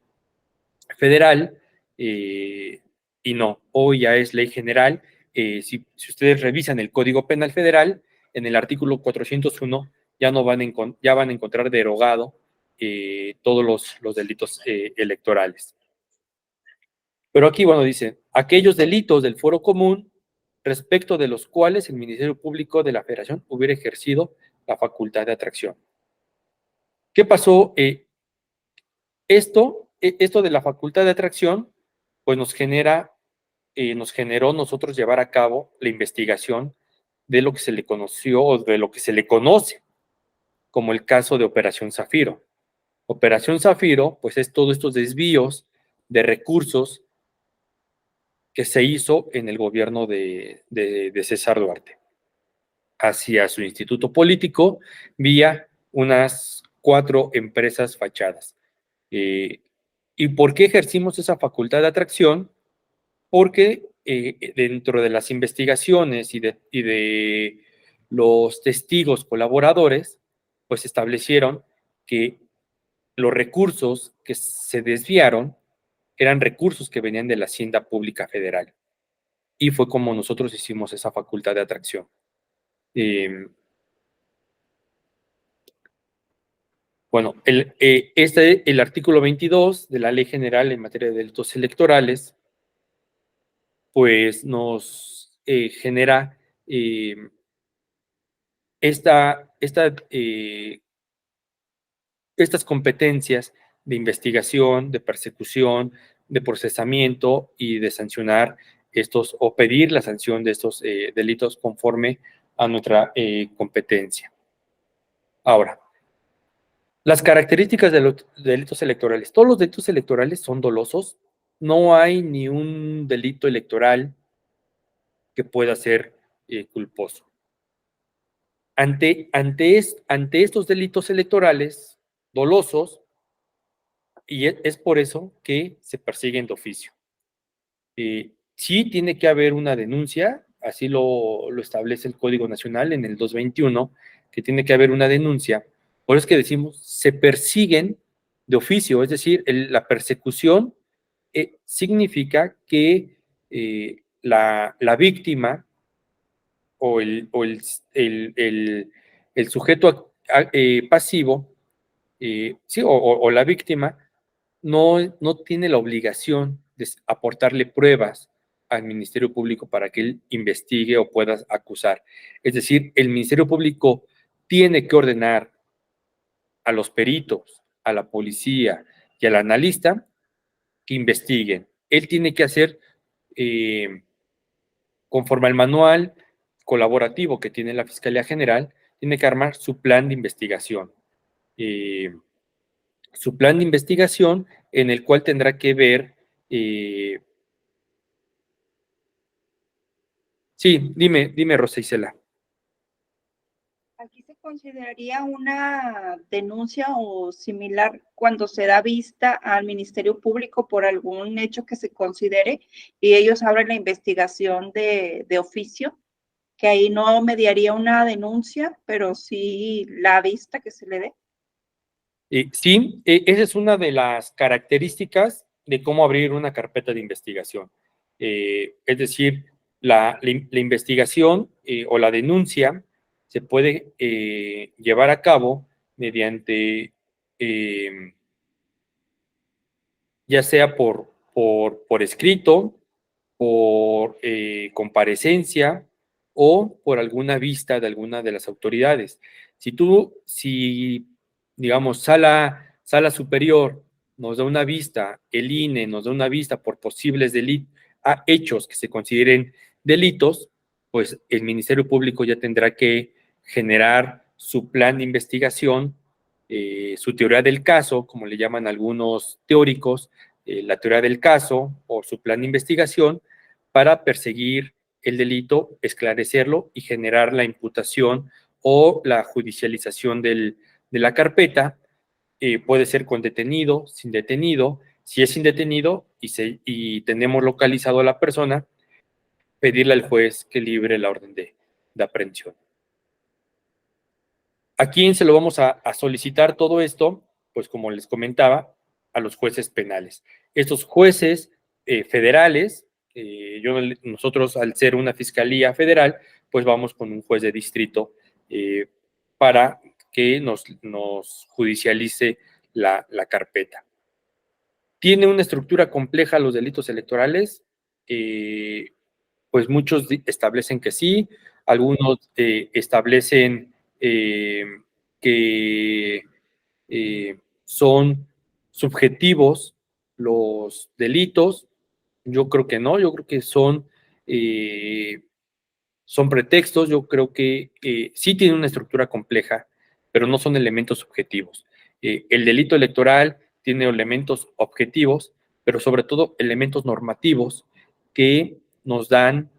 Federal, y no, hoy ya es ley general. Si ustedes revisan el Código Penal Federal, en el artículo 401 ya van a encontrar derogado todos los delitos electorales. Pero aquí, bueno, dice, aquellos delitos del fuero común respecto de los cuales el Ministerio Público de la Federación hubiera ejercido la facultad de atracción. ¿Qué pasó? Esto de la facultad de atracción, pues nos generó nosotros llevar a cabo la investigación de lo que se le conoció o de lo que se le conoce como el caso de Operación Zafiro. Operación Zafiro, pues es todos estos desvíos de recursos que se hizo en el gobierno de César Duarte hacia su instituto político vía unas 4 empresas fachadas. ¿Y por qué ejercimos esa facultad de atracción? Porque dentro de las investigaciones y de los testigos colaboradores, pues establecieron que los recursos que se desviaron eran recursos que venían de la Hacienda Pública Federal. Y fue como nosotros hicimos esa facultad de atracción. Bueno, el artículo 22 de la Ley General en materia de delitos electorales, pues nos genera esta, esta, estas competencias de investigación, de persecución, de procesamiento y de sancionar estos o pedir la sanción de estos delitos conforme a nuestra competencia. Ahora, las características de los delitos electorales. Todos los delitos electorales son dolosos. No hay ni un delito electoral que pueda ser culposo. Ante estos delitos electorales dolosos, y es por eso que se persiguen de oficio. Sí tiene que haber una denuncia, así lo establece el Código Nacional en el 221, que tiene que haber una denuncia. Por eso es que decimos, se persiguen de oficio, es decir, la persecución significa que la víctima o el sujeto pasivo, sí, o la víctima, no tiene la obligación de aportarle pruebas al Ministerio Público para que él investigue o pueda acusar. Es decir, el Ministerio Público tiene que ordenar a los peritos, a la policía y al analista que investiguen. Él tiene que hacer, conforme al manual colaborativo que tiene la Fiscalía General, tiene que armar su plan de investigación. Su plan de investigación en el cual tendrá que ver. Sí, dime, Rosa Isela. Aquí se consideraría una denuncia o similar cuando se da vista al Ministerio Público por algún hecho que se considere y ellos abren la investigación de oficio, que ahí no mediaría una denuncia, pero sí la vista que se le dé. Sí, esa es una de las características de cómo abrir una carpeta de investigación. Es decir, la investigación o la denuncia se puede llevar a cabo mediante, ya sea por escrito, por comparecencia o por alguna vista de alguna de las autoridades. Si digamos, sala superior nos da una vista, el INE nos da una vista por posibles hechos que se consideren delitos, pues el Ministerio Público ya tendrá que generar su plan de investigación, su teoría del caso, como le llaman algunos teóricos, la teoría del caso o su plan de investigación para perseguir el delito, esclarecerlo y generar la imputación o la judicialización de la carpeta. Puede ser con detenido, sin detenido. Si es sin detenido y tenemos localizado a la persona, pedirle al juez que libre la orden de aprehensión. ¿A quién se lo vamos a solicitar todo esto? Pues como les comentaba, a los jueces penales. Estos jueces federales, nosotros al ser una fiscalía federal, pues vamos con un juez de distrito para que nos judicialice la carpeta. ¿Tiene una estructura compleja los delitos electorales? Pues muchos establecen que sí, algunos establecen que son subjetivos los delitos. Yo creo que no, yo creo que son pretextos, yo creo que sí tienen una estructura compleja, pero no son elementos subjetivos. El delito electoral tiene elementos objetivos, pero sobre todo elementos normativos que nos dan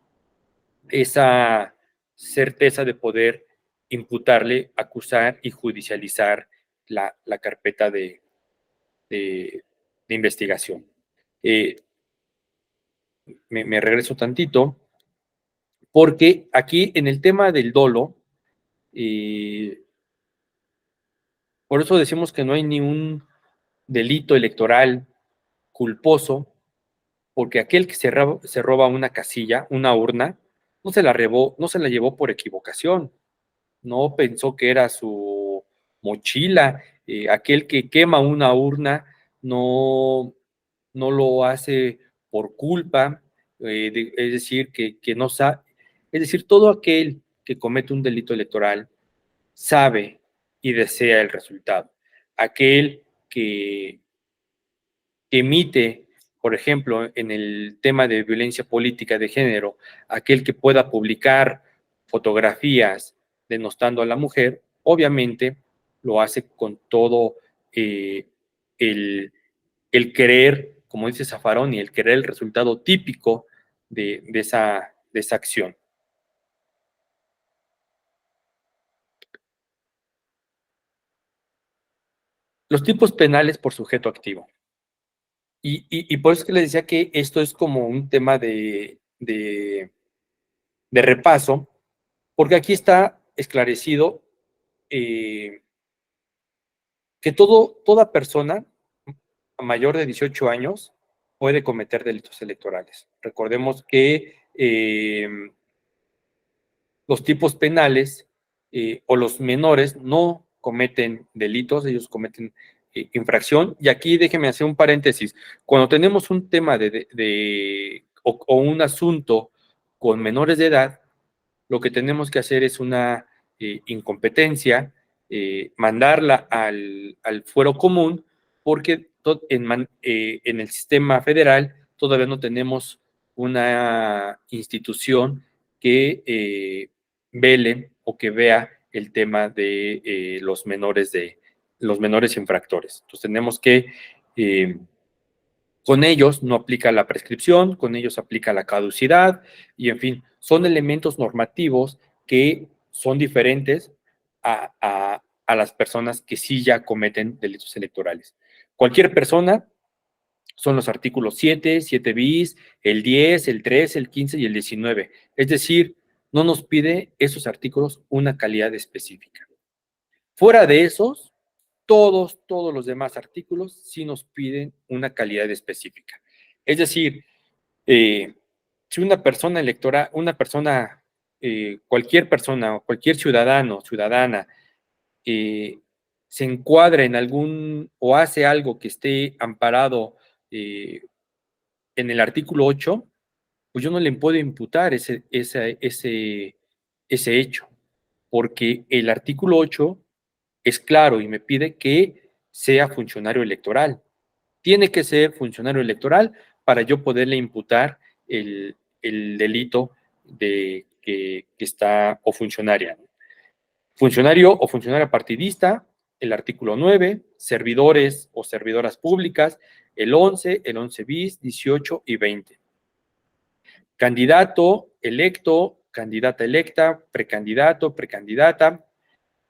esa certeza de poder imputarle, acusar y judicializar la carpeta de investigación. Me regreso tantito, porque aquí en el tema del dolo, por eso decimos que no hay ni un delito electoral culposo, porque aquel que se roba una casilla, una urna, no se la llevó por equivocación, no pensó que era su mochila. Aquel que quema una urna no lo hace por culpa, es decir, que no sabe, es decir, todo aquel que comete un delito electoral sabe y desea el resultado. Aquel que emite, por ejemplo, en el tema de violencia política de género, aquel que pueda publicar fotografías denostando a la mujer, obviamente lo hace con todo el, el querer, como dice Zaffaroni, el querer el resultado típico de esa acción. Los tipos penales por sujeto activo. Y por eso es que les decía que esto es como un tema de repaso, porque aquí está esclarecido que toda persona mayor de 18 años puede cometer delitos electorales. Recordemos que los tipos penales o los menores no cometen delitos, ellos cometen infracción. Y aquí déjeme hacer un paréntesis. Cuando tenemos un tema o un asunto con menores de edad, lo que tenemos que hacer es una incompetencia, mandarla al fuero común, porque en el sistema federal todavía no tenemos una institución que vele o que vea el tema de los menores infractores. Entonces tenemos que con ellos no aplica la prescripción, con ellos aplica la caducidad y, en fin, son elementos normativos que son diferentes a las personas que sí ya cometen delitos electorales. Cualquier persona, son los artículos 7, 7 bis, el 10, el 13, el 15 y el 19. Es decir, no nos pide esos artículos una calidad específica. Fuera de esos, todos los demás artículos sí nos piden una calidad específica. Es decir, si una persona electoral, cualquier persona o cualquier ciudadano, ciudadana, se encuadra en algún o hace algo que esté amparado en el artículo 8, pues yo no le puedo imputar ese hecho, porque el artículo 8 es claro y me pide que sea funcionario electoral. Tiene que ser funcionario electoral para yo poderle imputar el delito que está, o funcionaria. Funcionario o funcionaria partidista, el artículo 9, servidores o servidoras públicas, el 11, el 11 bis, 18 y 20. Candidato electo, candidata electa, precandidato, precandidata,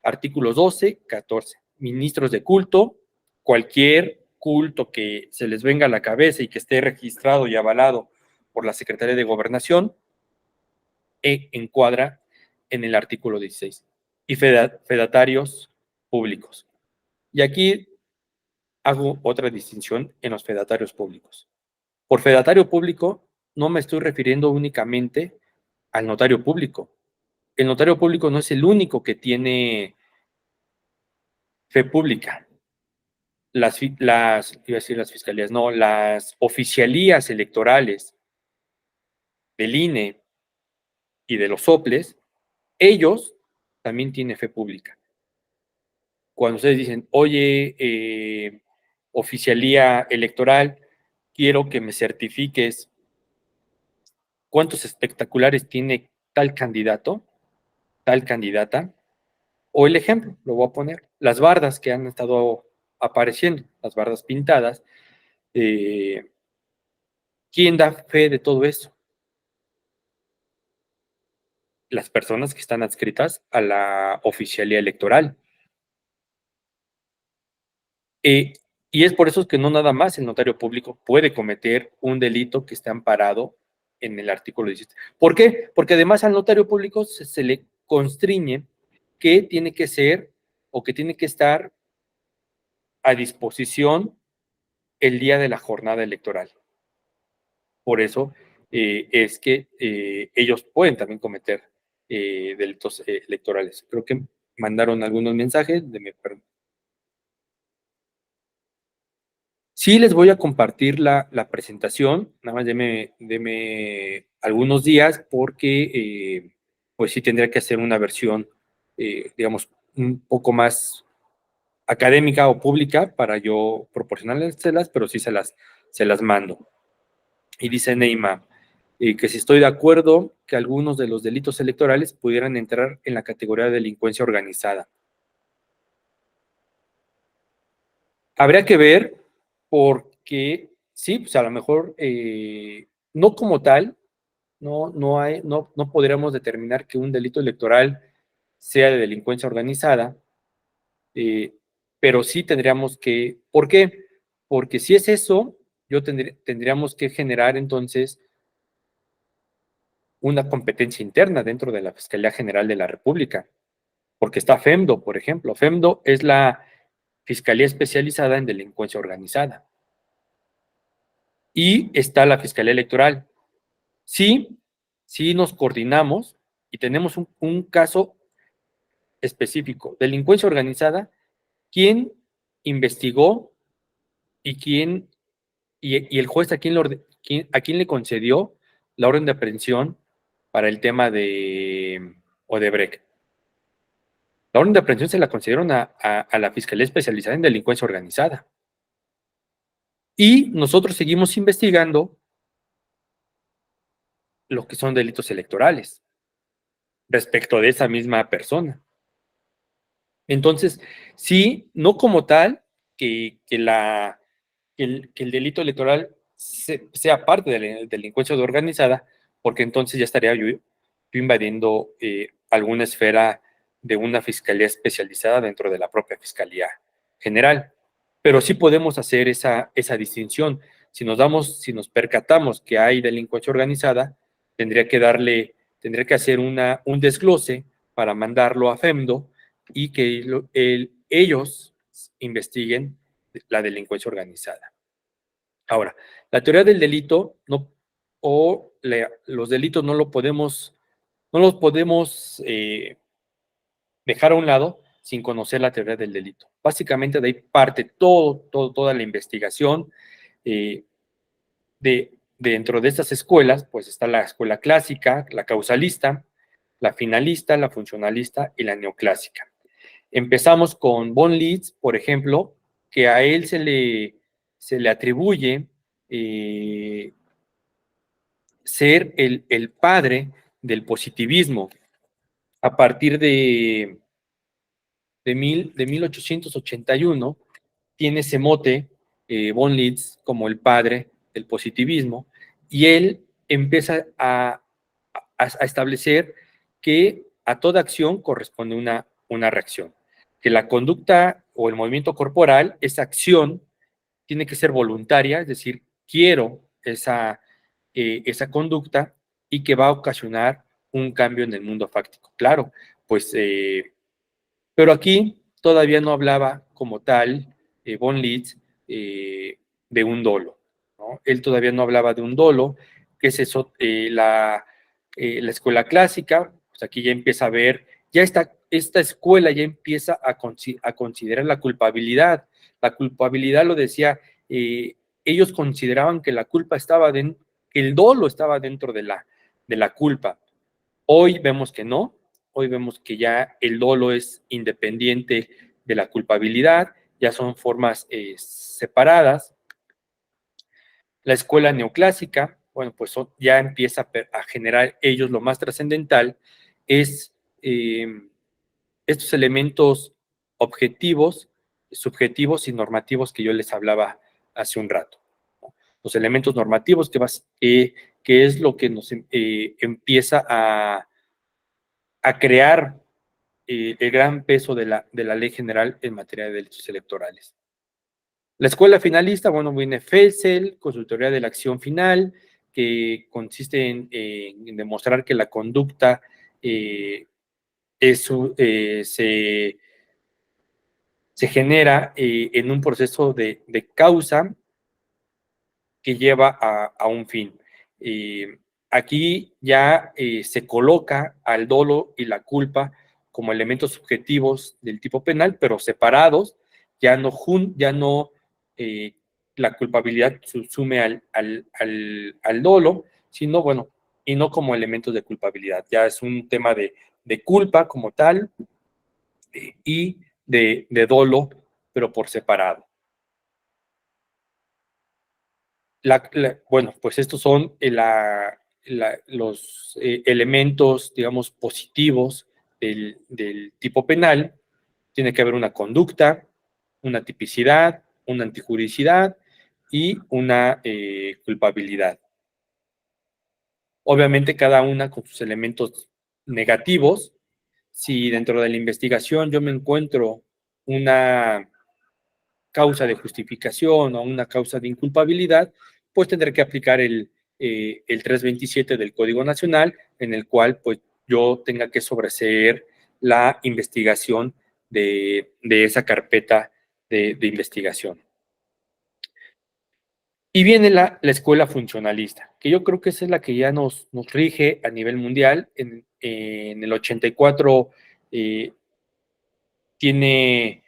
artículos 12, 14. Ministros de culto, cualquier culto que se les venga a la cabeza y que esté registrado y avalado por la Secretaría de Gobernación, encuadra en el artículo 16. Y fedatarios públicos. Y aquí hago otra distinción en los fedatarios públicos. Por fedatario público no me estoy refiriendo únicamente al notario público. El notario público no es el único que tiene fe pública. Iba a decir las fiscalías, no, las oficialías electorales del INE y de los soples, ellos también tienen fe pública. Cuando ustedes dicen, oye, oficialía electoral, quiero que me certifiques cuántos espectaculares tiene tal candidato, tal candidata, o el ejemplo, lo voy a poner, las bardas que han estado apareciendo, las bardas pintadas, ¿quién da fe de todo eso? Las personas que están adscritas a la oficialía electoral. Y es por eso que no nada más el notario público puede cometer un delito que esté amparado en el artículo 17. ¿Por qué? Porque además al notario público se le constriñe que tiene que ser o que tiene que estar a disposición el día de la jornada electoral. Por eso es que ellos pueden también cometer delitos electorales. Creo que mandaron algunos mensajes. Sí, les voy a compartir la presentación, nada más deme algunos días porque pues sí tendría que hacer una versión, digamos, un poco más académica o pública para yo proporcionárselas, pero sí se las mando. Y dice Neymar que si estoy de acuerdo que algunos de los delitos electorales pudieran entrar en la categoría de delincuencia organizada. Habría que ver porque sí, pues a lo mejor no como tal, no podríamos determinar que un delito electoral sea de delincuencia organizada, pero sí tendríamos que, ¿por qué? Porque si es eso, tendríamos que generar entonces una competencia interna dentro de la Fiscalía General de la República, porque está FEMDO, por ejemplo. FEMDO es la Fiscalía Especializada en Delincuencia Organizada. Y está la Fiscalía Electoral. Sí, sí nos coordinamos y tenemos un caso específico, delincuencia organizada, ¿quién investigó y y el juez a a quién le concedió la orden de aprehensión para el tema de Odebrecht. La orden de aprehensión se la concedieron a la Fiscalía Especializada en Delincuencia Organizada. Y nosotros seguimos investigando lo que son delitos electorales respecto de esa misma persona. Entonces, sí, no como tal que el delito electoral sea parte de la delincuencia organizada, porque entonces ya estaría yo invadiendo alguna esfera de una fiscalía especializada dentro de la propia Fiscalía General. Pero sí podemos hacer esa distinción. Si nos percatamos que hay delincuencia organizada, tendría que hacer un desglose para mandarlo a FEMDO y que ellos investiguen la delincuencia organizada. Ahora, la teoría del delito los delitos no los podemos dejar a un lado sin conocer la teoría del delito. Básicamente de ahí parte toda la investigación. Dentro de estas escuelas, pues está la escuela clásica, la causalista, la finalista, la funcionalista y la neoclásica. Empezamos con von Litz, por ejemplo, que a él se le atribuye ser el padre del positivismo. A partir de 1881, tiene ese mote, von Litz, como el padre del positivismo, y él empieza a establecer que a toda acción corresponde una reacción, que la conducta o el movimiento corporal, esa acción, tiene que ser voluntaria, es decir, quiero esa conducta y que va a ocasionar un cambio en el mundo fáctico. Claro, pues, pero aquí todavía no hablaba como tal von Litz de un dolo, ¿no? Él todavía no hablaba de un dolo, que es eso, la escuela clásica, pues aquí ya empieza a ver, ya esta escuela ya empieza a considerar la culpabilidad. La culpabilidad, lo decía, ellos consideraban que la culpa que el dolo estaba dentro de la culpa. Hoy vemos que no, hoy vemos que ya el dolo es independiente de la culpabilidad, ya son formas separadas. La escuela neoclásica, bueno, pues ya empieza a generar ellos lo más trascendental, es estos elementos objetivos, subjetivos y normativos que yo les hablaba hace un rato, ¿no? Los elementos normativos que es lo que nos empieza a crear el gran peso de la Ley General en materia de delitos electorales. La escuela finalista, bueno, viene Felsel, con su teoría de la acción final, que consiste en demostrar que la conducta se genera en un proceso de causa que lleva a un fin. Aquí ya se coloca al dolo y la culpa como elementos subjetivos del tipo penal, pero separados, ya no la culpabilidad sume al dolo, sino, bueno, y no como elementos de culpabilidad. Ya es un tema de culpa como tal y de dolo, pero por separado. Bueno, pues estos son los elementos, digamos, positivos del tipo penal. Tiene que haber una conducta, una tipicidad, una antijuricidad y una culpabilidad. Obviamente cada una con sus elementos negativos. Si dentro de la investigación yo me encuentro una causa de justificación o una causa de inculpabilidad, pues tendré que aplicar el 327 del Código Nacional, en el cual pues yo tenga que sobreseer la investigación de esa carpeta de investigación. Y viene la escuela funcionalista, que yo creo que esa es la que ya nos rige a nivel mundial. En el 84 tiene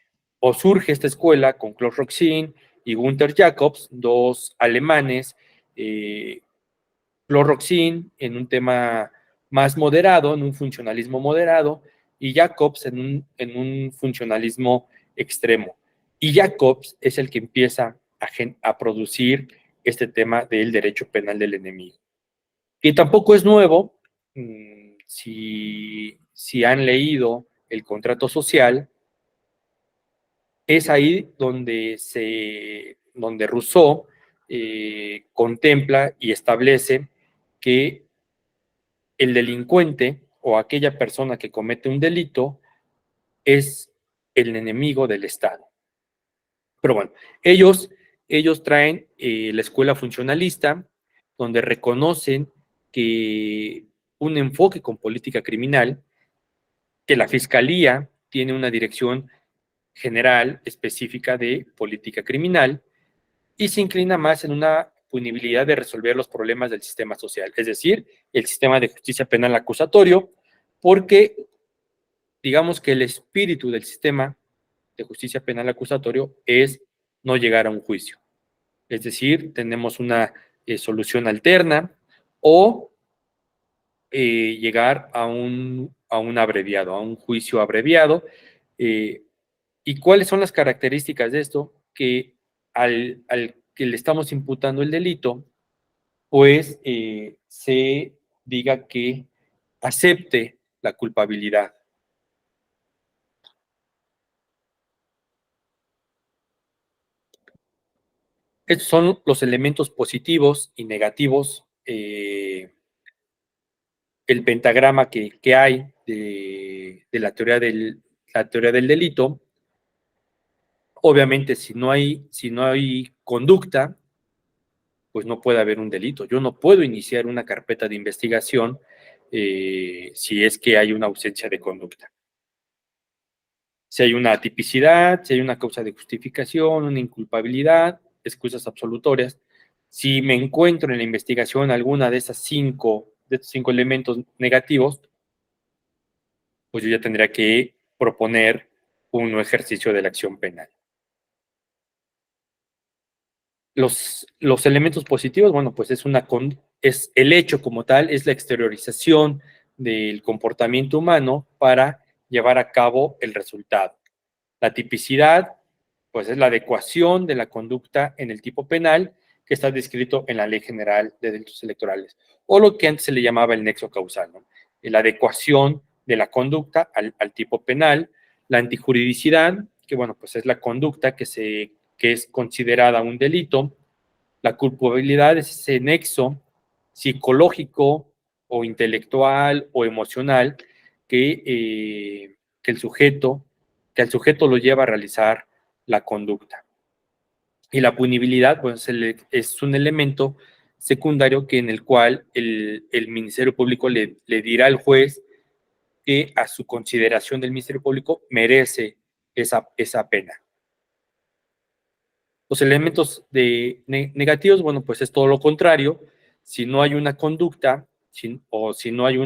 o surge esta escuela con Claude Roxin y Gunther Jacobs, dos alemanes, Claude Roxin en un tema más moderado, en un funcionalismo moderado, y Jacobs en un funcionalismo extremo. Y Jacobs es el que empieza a producir este tema del derecho penal del enemigo. Que tampoco es nuevo, si han leído el contrato social, es ahí donde Rousseau contempla y establece que el delincuente o aquella persona que comete un delito es el enemigo del Estado. Pero bueno, ellos traen la escuela funcionalista, donde reconocen que un enfoque con política criminal, que la fiscalía tiene una dirección general específica de política criminal y se inclina más en una punibilidad de resolver los problemas del sistema social, es decir, el sistema de justicia penal acusatorio, porque digamos que el espíritu del sistema de justicia penal acusatorio es no llegar a un juicio. Es decir, tenemos una solución alterna o llegar a un abreviado, a un juicio abreviado. ¿Y cuáles son las características de esto? Que al que le estamos imputando el delito, pues se diga que acepte la culpabilidad. Estos son los elementos positivos y negativos, el pentagrama que hay de la teoría del delito. Obviamente, si no hay conducta, pues no puede haber un delito. Yo no puedo iniciar una carpeta de investigación si es que hay una ausencia de conducta. Si hay una tipicidad, si hay una causa de justificación, una inculpabilidad, excusas absolutorias. Si me encuentro en la investigación alguna de estos cinco elementos negativos, pues yo ya tendría que proponer un ejercicio de la acción penal. Los elementos positivos, bueno, pues es el hecho como tal, es la exteriorización del comportamiento humano para llevar a cabo el resultado. La tipicidad, pues es la adecuación de la conducta en el tipo penal que está descrito en la Ley General de Delitos Electorales, o lo que antes se le llamaba el nexo causal, ¿no? La adecuación de la conducta al tipo penal, la antijuridicidad, que bueno, pues es la conducta que es considerada un delito, la culpabilidad es ese nexo psicológico o intelectual o emocional que al sujeto lo lleva a realizar la conducta. Y la punibilidad, pues, es un elemento secundario en el cual el Ministerio Público le dirá al juez que a su consideración del Ministerio Público merece esa pena. Los elementos negativos, bueno, pues es todo lo contrario. Si no hay una conducta o si no hay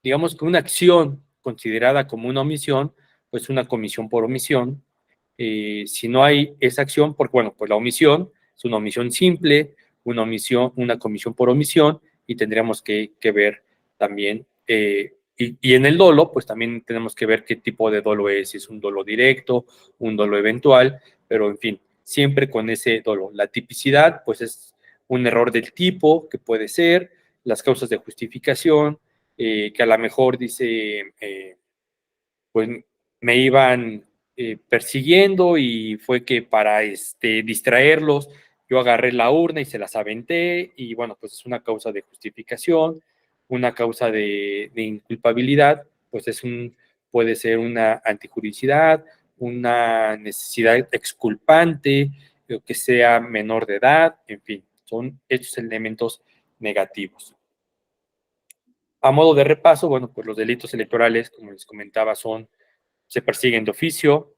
digamos que una acción considerada como una omisión, pues una comisión por omisión. Si no hay esa acción, porque bueno, pues la omisión es una omisión simple, una comisión por omisión, y tendríamos que ver también, y en el dolo, pues también tenemos que ver qué tipo de dolo es, si es un dolo directo, un dolo eventual, pero en fin, siempre con ese dolo. La tipicidad, pues es un error del tipo que puede ser, las causas de justificación, que a lo mejor dice, pues me iban persiguiendo y fue que para distraerlos yo agarré la urna y se las aventé y bueno, pues es una causa de justificación, una causa de inculpabilidad, pues puede ser una antijuridicidad, una necesidad exculpante, que sea menor de edad, en fin, son estos elementos negativos. A modo de repaso, bueno, pues los delitos electorales, como les comentaba, se persiguen de oficio,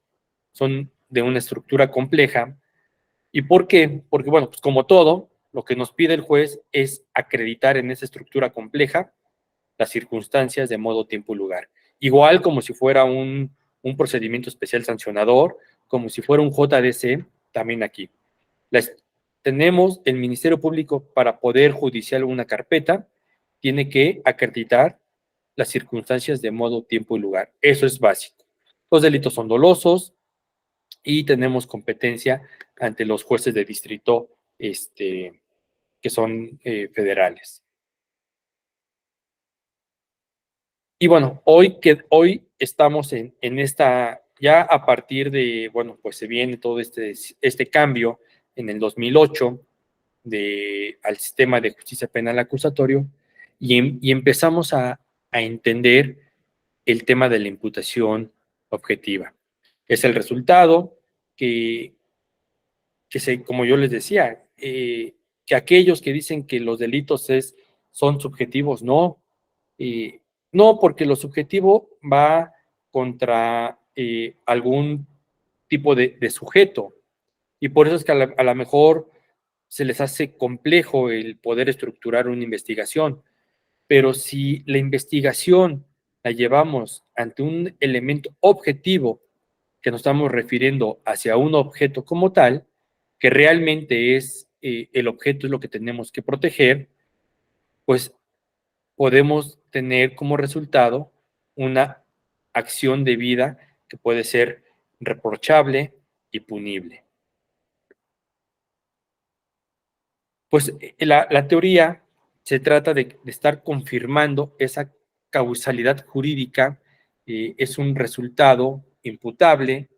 son de una estructura compleja. ¿Y por qué? Porque, bueno, pues como todo, lo que nos pide el juez es acreditar en esa estructura compleja las circunstancias de modo, tiempo y lugar. Igual como si fuera un un procedimiento especial sancionador, como si fuera un JDC, también aquí. Tenemos el Ministerio Público para poder judiciar una carpeta, tiene que acreditar las circunstancias de modo, tiempo y lugar. Eso es básico. Los delitos son dolosos y tenemos competencia ante los jueces de distrito que son federales. Y bueno, hoy estamos en esta, ya a partir de, bueno, pues se viene todo este cambio en el 2008 al sistema de justicia penal acusatorio y empezamos a entender el tema de la imputación objetiva. Es el resultado como yo les decía, que aquellos que dicen que los delitos son subjetivos, no. No, porque lo subjetivo va contra algún tipo de sujeto. Y por eso es que a lo mejor se les hace complejo el poder estructurar una investigación. Pero si la investigación la llevamos ante un elemento objetivo, que nos estamos refiriendo hacia un objeto como tal, que realmente es el objeto es lo que tenemos que proteger, pues podemos tener como resultado una acción debida que puede ser reprochable y punible. Pues la teoría se trata de estar confirmando esa causalidad jurídica, es un resultado imputable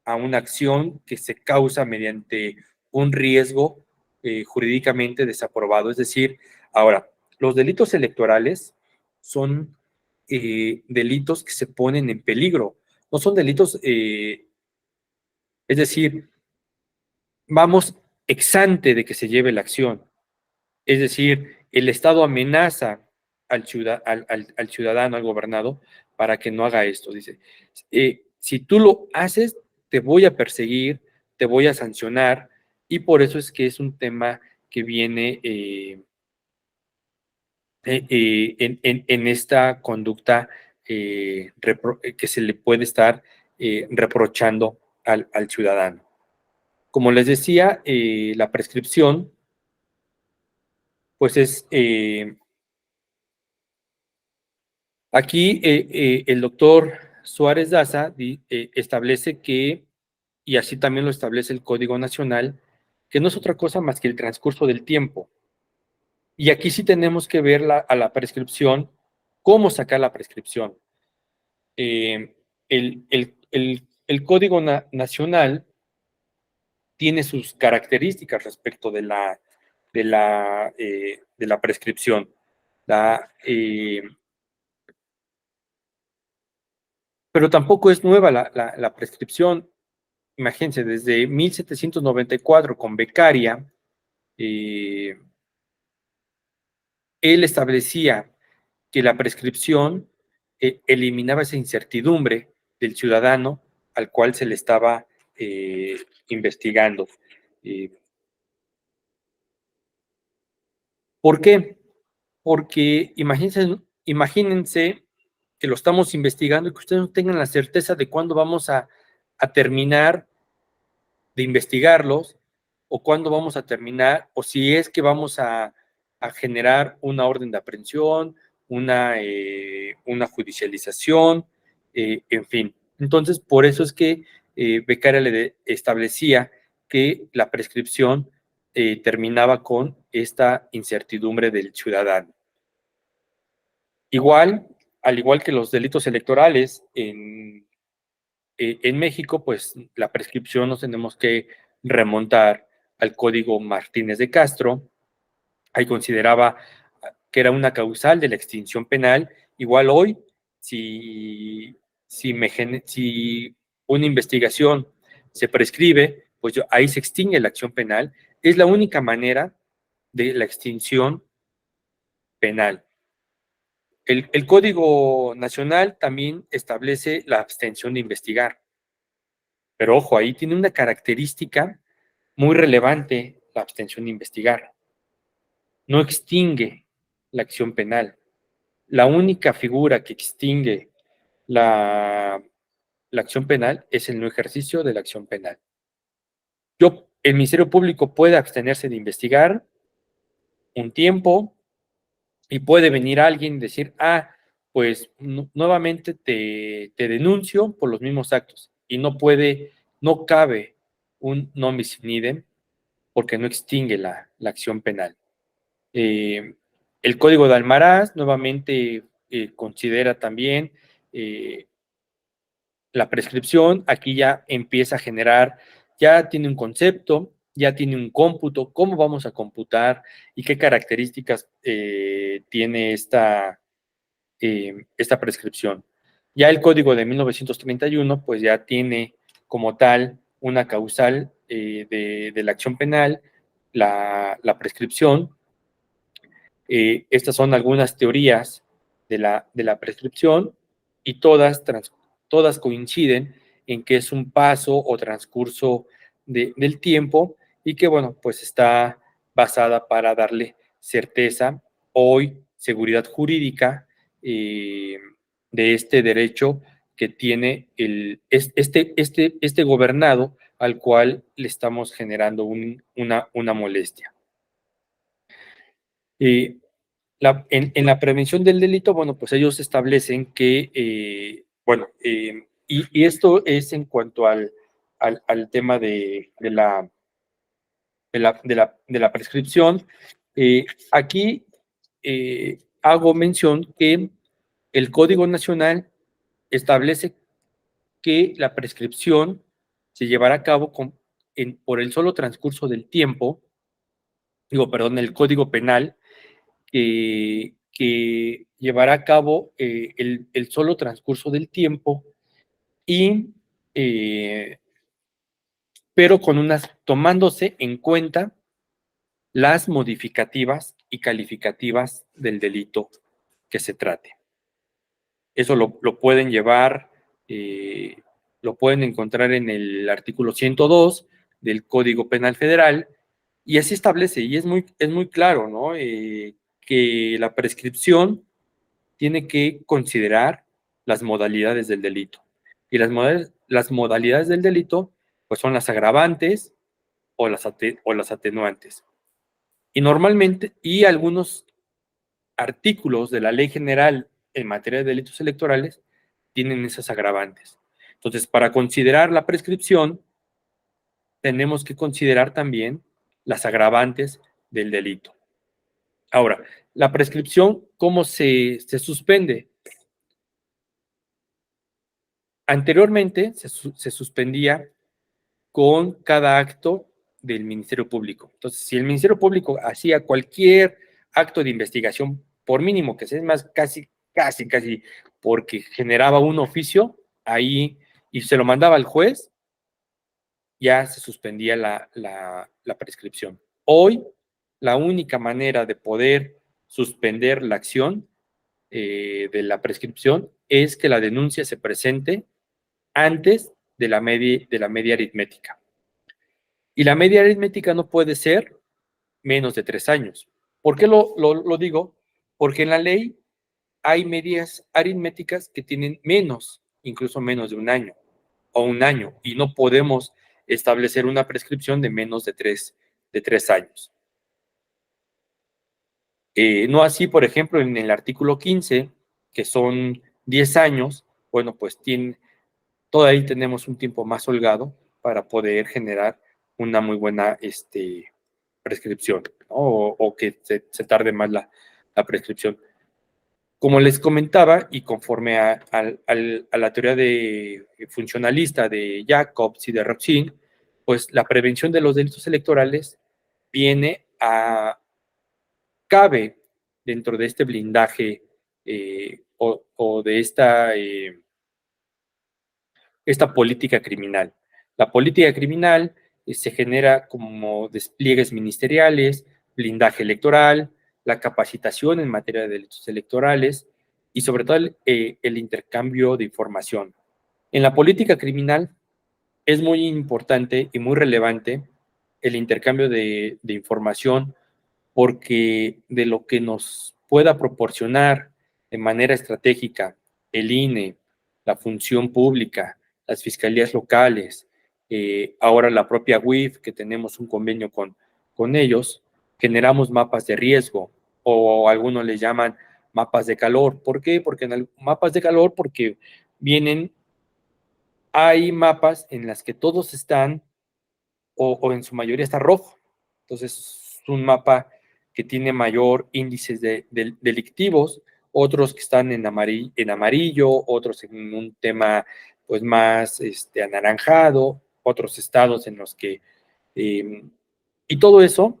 a una acción que se causa mediante un riesgo jurídicamente desaprobado. Es decir, ahora, los delitos electorales son delitos que se ponen en peligro, no son delitos, es decir, vamos ex ante de que se lleve la acción. Es decir, el Estado amenaza al ciudadano, al gobernado, para que no haga esto. Dice, si tú lo haces, te voy a perseguir, te voy a sancionar, y por eso es que es un tema que viene en esta conducta que se le puede estar reprochando al ciudadano. Como les decía, la prescripción, pues es... Aquí el doctor Suárez Daza establece que, y así también lo establece el Código Nacional, que no es otra cosa más que el transcurso del tiempo. Y aquí sí tenemos que ver a la prescripción, cómo sacar la prescripción. El Código Nacional tiene sus características respecto de la prescripción. Pero tampoco es nueva la prescripción. Imagínense, desde 1794 con Beccaria, él establecía que la prescripción eliminaba esa incertidumbre del ciudadano al cual se le estaba investigando. ¿Por qué? Porque imagínense que lo estamos investigando y que ustedes no tengan la certeza de cuándo vamos a terminar de investigarlos, o cuándo vamos a terminar, o si es que vamos a generar una orden de aprehensión, una judicialización, en fin. Entonces, por eso es que Beccaria le establecía que la prescripción terminaba con esta incertidumbre del ciudadano. Al igual que los delitos electorales en México, pues la prescripción nos tenemos que remontar al Código Martínez de Castro. Ahí consideraba que era una causal de la extinción penal. Igual hoy, si una investigación se prescribe, pues ahí se extingue la acción penal. Es la única manera de la extinción penal. El Código Nacional también establece la abstención de investigar. Pero ojo, ahí tiene una característica muy relevante la abstención de investigar. No extingue la acción penal. La única figura que extingue la la acción penal es el no ejercicio de la acción penal. El Ministerio Público puede abstenerse de investigar un tiempo y puede venir alguien y decir, pues nuevamente te denuncio por los mismos actos, y no cabe un non bis in idem porque no extingue la acción penal. El Código de Almaraz nuevamente considera también la prescripción. Aquí ya empieza a generar, ya tiene un concepto, ya tiene un cómputo, cómo vamos a computar y qué características tiene esta prescripción. Ya el Código de 1931, pues ya tiene como tal una causal de la acción penal, la prescripción. Estas son algunas teorías de la prescripción, y todas coinciden en que es un paso o transcurso del tiempo, y que, bueno, pues está basada para darle certeza, hoy seguridad jurídica, de este derecho que tiene este gobernado, al cual le estamos generando una molestia. En la prevención del delito, bueno, pues ellos establecen que, y esto es en cuanto al tema de la prescripción. Aquí hago mención que el Código Nacional establece que la prescripción se llevará a cabo por el solo transcurso del tiempo, el Código Penal, que llevará a cabo el solo transcurso del tiempo, y pero tomándose en cuenta las modificativas y calificativas del delito que se trate. Eso lo pueden llevar, lo pueden encontrar en el artículo 102 del Código Penal Federal, y así establece, y es muy claro, ¿no? Que la prescripción tiene que considerar las modalidades del delito. Y las modalidades del delito, pues son las agravantes o las atenuantes. Y normalmente, y algunos artículos de la Ley General en materia de delitos electorales tienen esas agravantes. Entonces, para considerar la prescripción, tenemos que considerar también las agravantes del delito. Ahora, la prescripción, ¿cómo se suspende? Anteriormente se suspendía con cada acto del Ministerio Público. Entonces, si el Ministerio Público hacía cualquier acto de investigación, por mínimo que sea, es más, casi, porque generaba un oficio ahí y se lo mandaba al juez, ya se suspendía la prescripción. Hoy, la única manera de poder suspender la acción de la prescripción es que la denuncia se presente antes de la media aritmética. Y la media aritmética no puede ser menos de 3 años. ¿Por qué lo digo? Porque en la ley hay medias aritméticas que tienen incluso menos de un año o un año, y no podemos establecer una prescripción de menos de 3 años. No así, por ejemplo, en el artículo 15, que son 10 años, bueno, pues todavía tenemos un tiempo más holgado para poder generar una muy buena prescripción, ¿no? O que se tarde más la prescripción. Como les comentaba, y conforme a la teoría funcionalista de Jacobs y de Roxin, pues la prevención de los delitos electorales cabe dentro de este blindaje o de esta política criminal. La política criminal se genera como despliegues ministeriales, blindaje electoral, la capacitación en materia de delitos electorales y sobre todo el intercambio de información. En la política criminal es muy importante y muy relevante el intercambio de información, porque de lo que nos pueda proporcionar de manera estratégica el INE, la función pública, las fiscalías locales, ahora la propia WIF, que tenemos un convenio con ellos, generamos mapas de riesgo, o algunos les llaman mapas de calor. ¿Por qué? Porque mapas de calor, porque hay mapas en las que todos están, o en su mayoría está rojo. Entonces, es un mapa que tiene mayor índices delictivos, otros que están en amarillo, otros en un tema pues más anaranjado, otros estados en los que... y todo eso,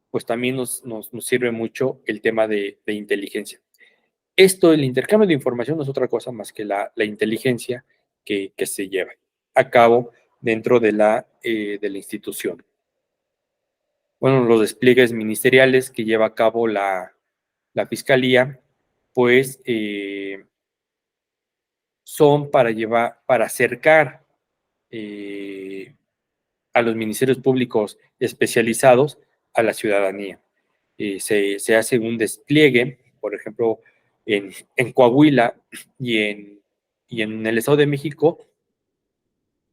pues también nos sirve mucho el tema de inteligencia. Esto, el intercambio de información, no es otra cosa más que la inteligencia que se lleva a cabo dentro de la institución. Bueno, los despliegues ministeriales que lleva a cabo la Fiscalía, pues son para acercar a los ministerios públicos especializados a la ciudadanía. Se hace un despliegue, por ejemplo, en Coahuila y en el Estado de México,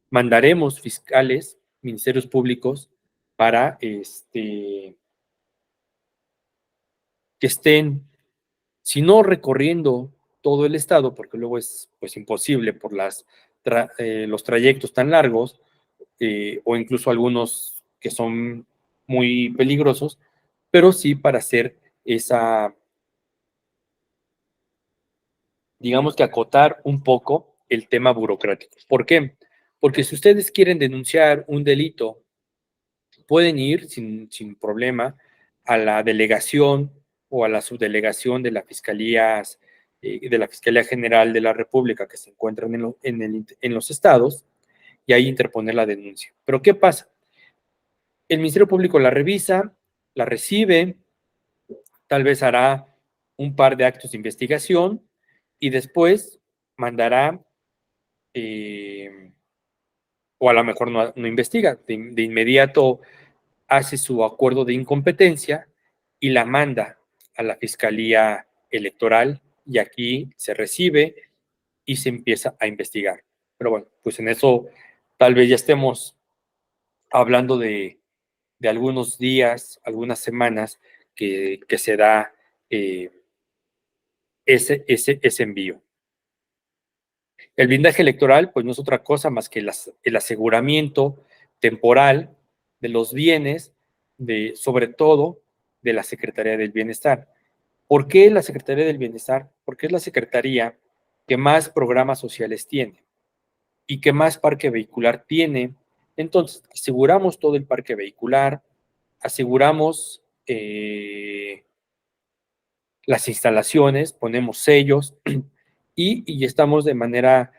mandaremos fiscales, ministerios públicos, para que estén, si no recorriendo todo el estado, porque luego es pues imposible por los trayectos tan largos, o incluso algunos que son muy peligrosos, pero sí para hacer digamos que acotar un poco el tema burocrático. ¿Por qué? Porque si ustedes quieren denunciar un delito, pueden ir sin problema a la delegación o a la subdelegación de la Fiscalía General de la República que se encuentran en los estados, y ahí interponer la denuncia. Pero ¿qué pasa? El Ministerio Público la revisa, la recibe, tal vez hará un par de actos de investigación y después mandará, o a lo mejor no investiga, de inmediato hace su acuerdo de incompetencia y la manda a la Fiscalía Electoral, y aquí se recibe y se empieza a investigar. Pero bueno, pues en eso tal vez ya estemos hablando de algunos días, algunas semanas que se da ese envío. El blindaje electoral, pues no es otra cosa más que el aseguramiento temporal de los bienes, sobre todo de la Secretaría del Bienestar. ¿Por qué la Secretaría del Bienestar? Porque es la secretaría que más programas sociales tiene y que más parque vehicular tiene. Entonces, aseguramos todo el parque vehicular, aseguramos las instalaciones, ponemos sellos y estamos de manera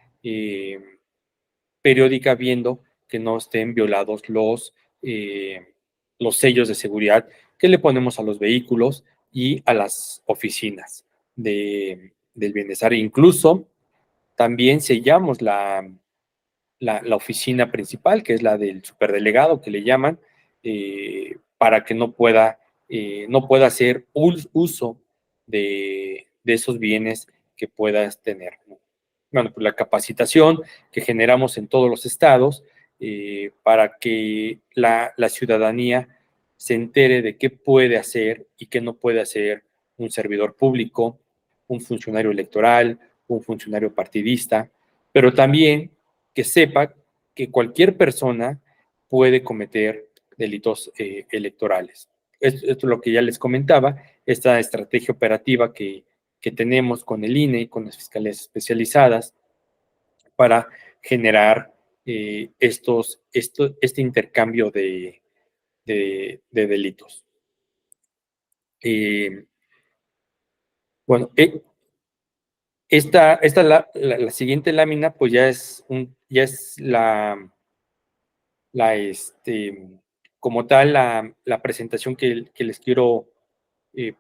periódica viendo que no estén violados los sellos de seguridad que le ponemos a los vehículos y a las oficinas del bienestar. Incluso también sellamos la oficina principal, que es la del superdelegado, que le llaman, para que no pueda hacer uso de esos bienes que puedas tener, ¿no? Bueno, pues la capacitación que generamos en todos los estados, para que la ciudadanía se entere de qué puede hacer y qué no puede hacer un servidor público, un funcionario electoral, un funcionario partidista, pero también que sepa que cualquier persona puede cometer delitos electorales. Esto es lo que ya les comentaba, esta estrategia operativa que tenemos con el INE y con las fiscalías especializadas para generar este intercambio de delitos. Bueno, la siguiente lámina, pues ya es como tal la presentación que les quiero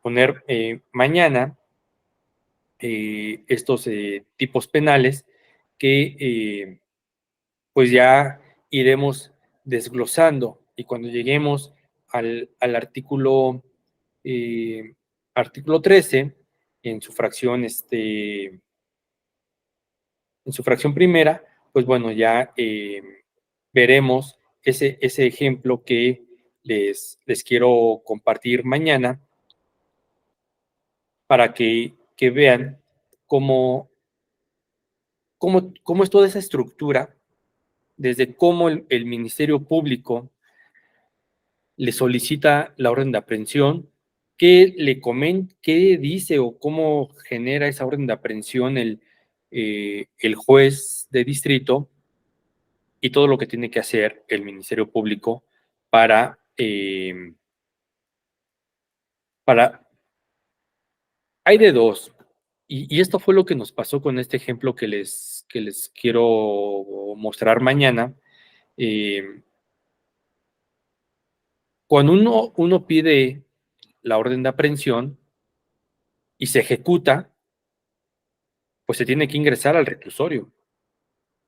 poner mañana, estos tipos penales que pues ya iremos desglosando, y cuando lleguemos al artículo 13, en su fracción primera, pues bueno, ya veremos ese ejemplo que les quiero compartir mañana para que vean cómo es toda esa estructura, desde cómo el Ministerio Público le solicita la orden de aprehensión, qué dice o cómo genera esa orden de aprehensión el juez de distrito, y todo lo que tiene que hacer el Ministerio Público para, hay de dos, y esto fue lo que nos pasó con este ejemplo que les quiero mostrar mañana. Cuando uno pide la orden de aprehensión y se ejecuta, pues se tiene que ingresar al reclusorio,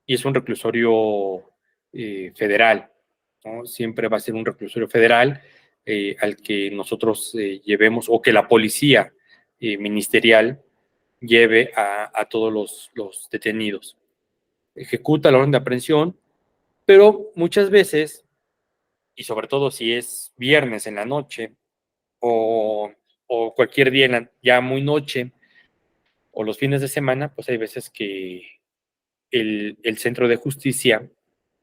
y es un reclusorio federal, ¿no? Siempre va a ser un reclusorio federal al que nosotros llevemos, o que la policía ministerial lleve a todos los detenidos. Ejecuta la orden de aprehensión, pero muchas veces, y sobre todo si es viernes en la noche, o cualquier día ya muy noche, o los fines de semana, pues hay veces que el centro de justicia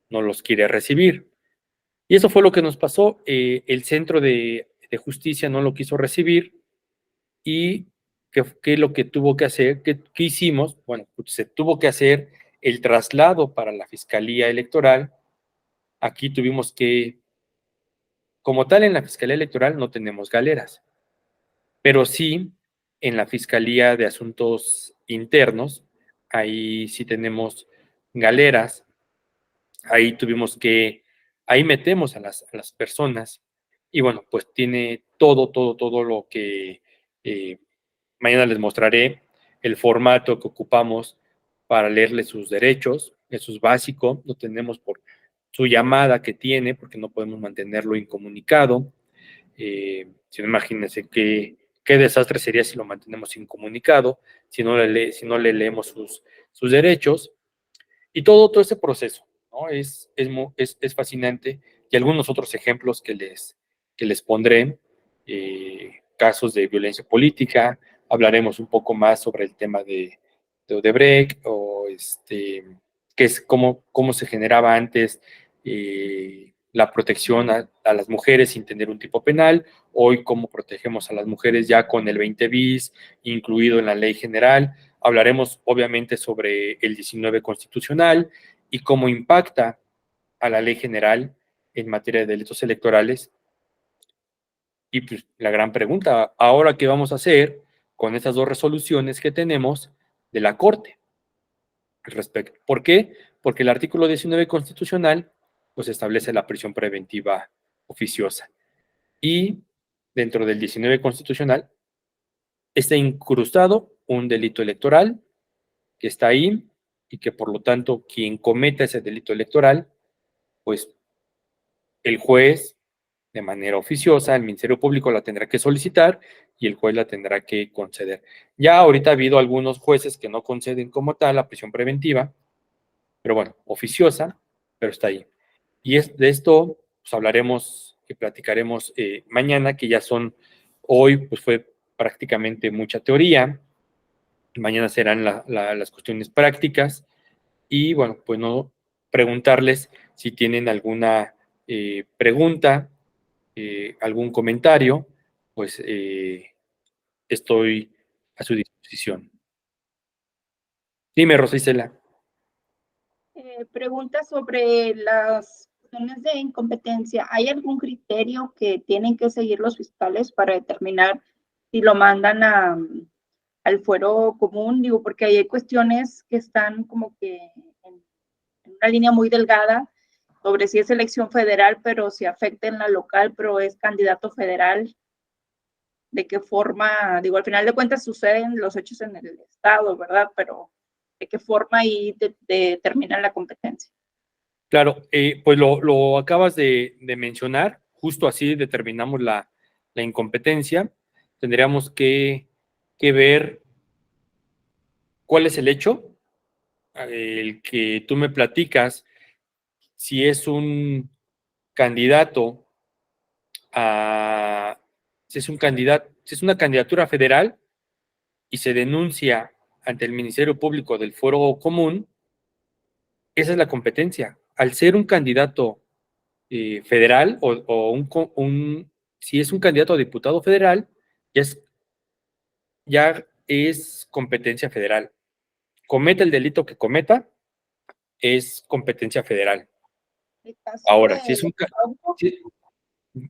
no los quiere recibir. Y eso fue lo que nos pasó. El centro de justicia no lo quiso recibir, y ¿qué es lo que tuvo que hacer? ¿Qué hicimos? Bueno, pues se tuvo que hacer el traslado para la Fiscalía Electoral. Aquí tuvimos que, como tal, en la Fiscalía Electoral no tenemos galeras, pero sí en la Fiscalía de Asuntos Internos, ahí sí tenemos galeras. Ahí metemos a las personas, y bueno, pues tiene todo lo que mañana les mostraré, el formato que ocupamos para leerle sus derechos. Eso es básico, lo tenemos por su llamada que tiene, porque no podemos mantenerlo incomunicado. Si no, imagínense qué desastre sería si lo mantenemos incomunicado, si no le leemos sus derechos, y todo ese proceso, ¿no? Es fascinante, y algunos otros ejemplos que les pondré, casos de violencia política. Hablaremos un poco más sobre el tema de Odebrecht, o que es cómo se generaba antes la protección a las mujeres sin tener un tipo penal, hoy cómo protegemos a las mujeres ya con el 20 bis incluido en la ley general. Hablaremos obviamente sobre el 19 constitucional y cómo impacta a la ley general en materia de delitos electorales. Y pues la gran pregunta, ¿ahora qué vamos a hacer con estas dos resoluciones que tenemos de la Corte al respecto? ¿Por qué? Porque el artículo 19 constitucional pues establece la prisión preventiva oficiosa, y dentro del 19 constitucional está incrustado un delito electoral que está ahí, y que por lo tanto quien cometa ese delito electoral, pues el juez, de manera oficiosa, el Ministerio Público la tendrá que solicitar y el juez la tendrá que conceder. Ya ahorita ha habido algunos jueces que no conceden como tal la prisión preventiva, pero bueno, oficiosa, pero está ahí. Y de esto pues hablaremos y platicaremos mañana, que ya hoy pues fue prácticamente mucha teoría, mañana serán las cuestiones prácticas. Y bueno, pues no, preguntarles si tienen alguna pregunta, algún comentario, pues estoy a su disposición. Dime, Rosa Isela. Pregunta sobre las cuestiones de incompetencia. ¿Hay algún criterio que tienen que seguir los fiscales para determinar si lo mandan al fuero común? Digo, porque hay cuestiones que están como que en una línea muy delgada sobre si es elección federal, pero si afecta en la local, pero es candidato federal. ¿De qué forma? Digo, al final de cuentas suceden los hechos en el estado, ¿verdad? Pero ¿de qué forma ahí determinan la competencia? Claro, pues lo acabas de mencionar, justo así determinamos la incompetencia. Tendríamos que ver cuál es el hecho el que tú me platicas, si es un candidato a, si es un candidato, si es una candidatura federal y se denuncia ante el Ministerio Público del Fuero Común, esa es la competencia. Al ser un candidato federal si es un candidato a diputado federal, ya es competencia federal. Cometa el delito que cometa, es competencia federal. El caso Ahora, de si es un... Bronco, si-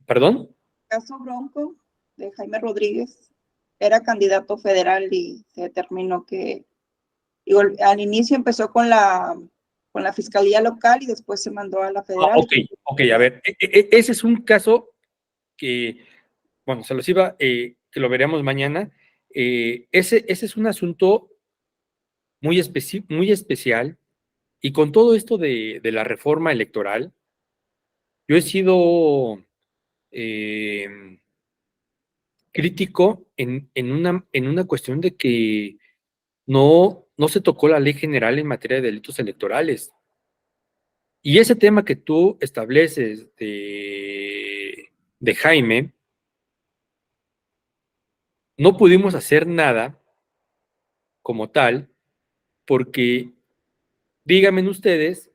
¿Perdón? caso Bronco de Jaime Rodríguez, era candidato federal y se determinó que, digo, al inicio empezó con la fiscalía local y después se mandó a la federal. Ok, a ver, ese es un caso que, bueno, se los iba, que lo veremos mañana. Ese es un asunto muy especial, y con todo esto de la reforma electoral, yo he sido eh, crítico en una cuestión de que no se tocó la ley general en materia de delitos electorales. Y ese tema que tú estableces de Jaime, no pudimos hacer nada como tal, porque díganme ustedes,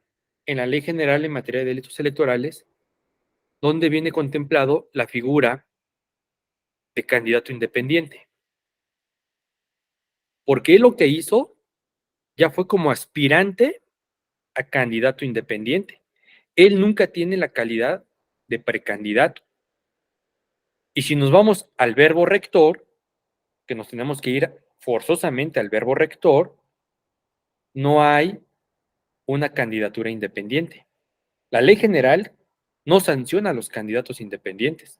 en la ley general en materia de delitos electorales, ¿dónde viene contemplado la figura de candidato independiente? Porque él lo que hizo ya fue como aspirante a candidato independiente. Él nunca tiene la calidad de precandidato. Y si nos vamos al verbo rector, que nos tenemos que ir forzosamente al verbo rector, no hay una candidatura independiente. La ley general no sanciona a los candidatos independientes,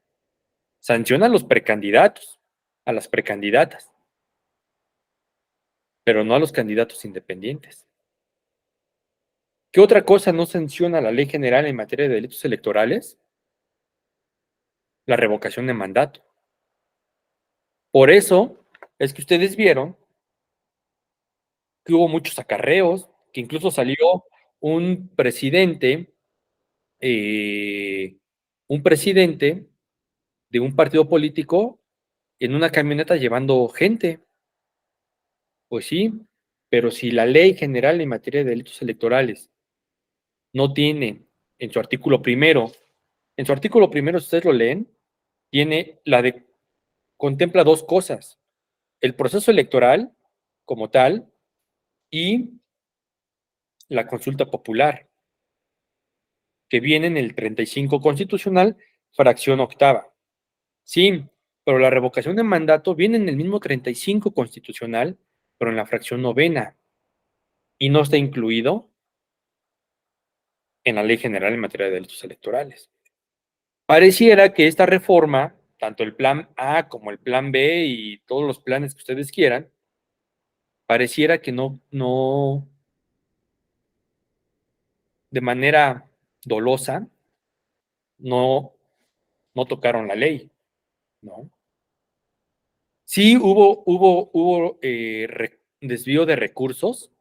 sanciona a los precandidatos, a las precandidatas, pero no a los candidatos independientes. ¿Qué otra cosa no sanciona la ley general en materia de delitos electorales? La revocación de mandato. Por eso es que ustedes vieron que hubo muchos acarreos, que incluso salió un presidente, eh, un presidente de un partido político en una camioneta llevando gente. Pues sí, pero si la ley general en materia de delitos electorales no tiene en su artículo primero, si ustedes lo leen, tiene contempla dos cosas: el proceso electoral como tal y la consulta popular, que viene en el 35 constitucional, fracción octava. Sí, pero la revocación de mandato viene en el mismo 35 constitucional, pero en la fracción novena, y no está incluido en la Ley General en materia de delitos electorales. Pareciera que esta reforma, tanto el plan A como el plan B y todos los planes que ustedes quieran, pareciera que de manera dolosa, no, no tocaron la ley, ¿no? Sí hubo desvío de recursos,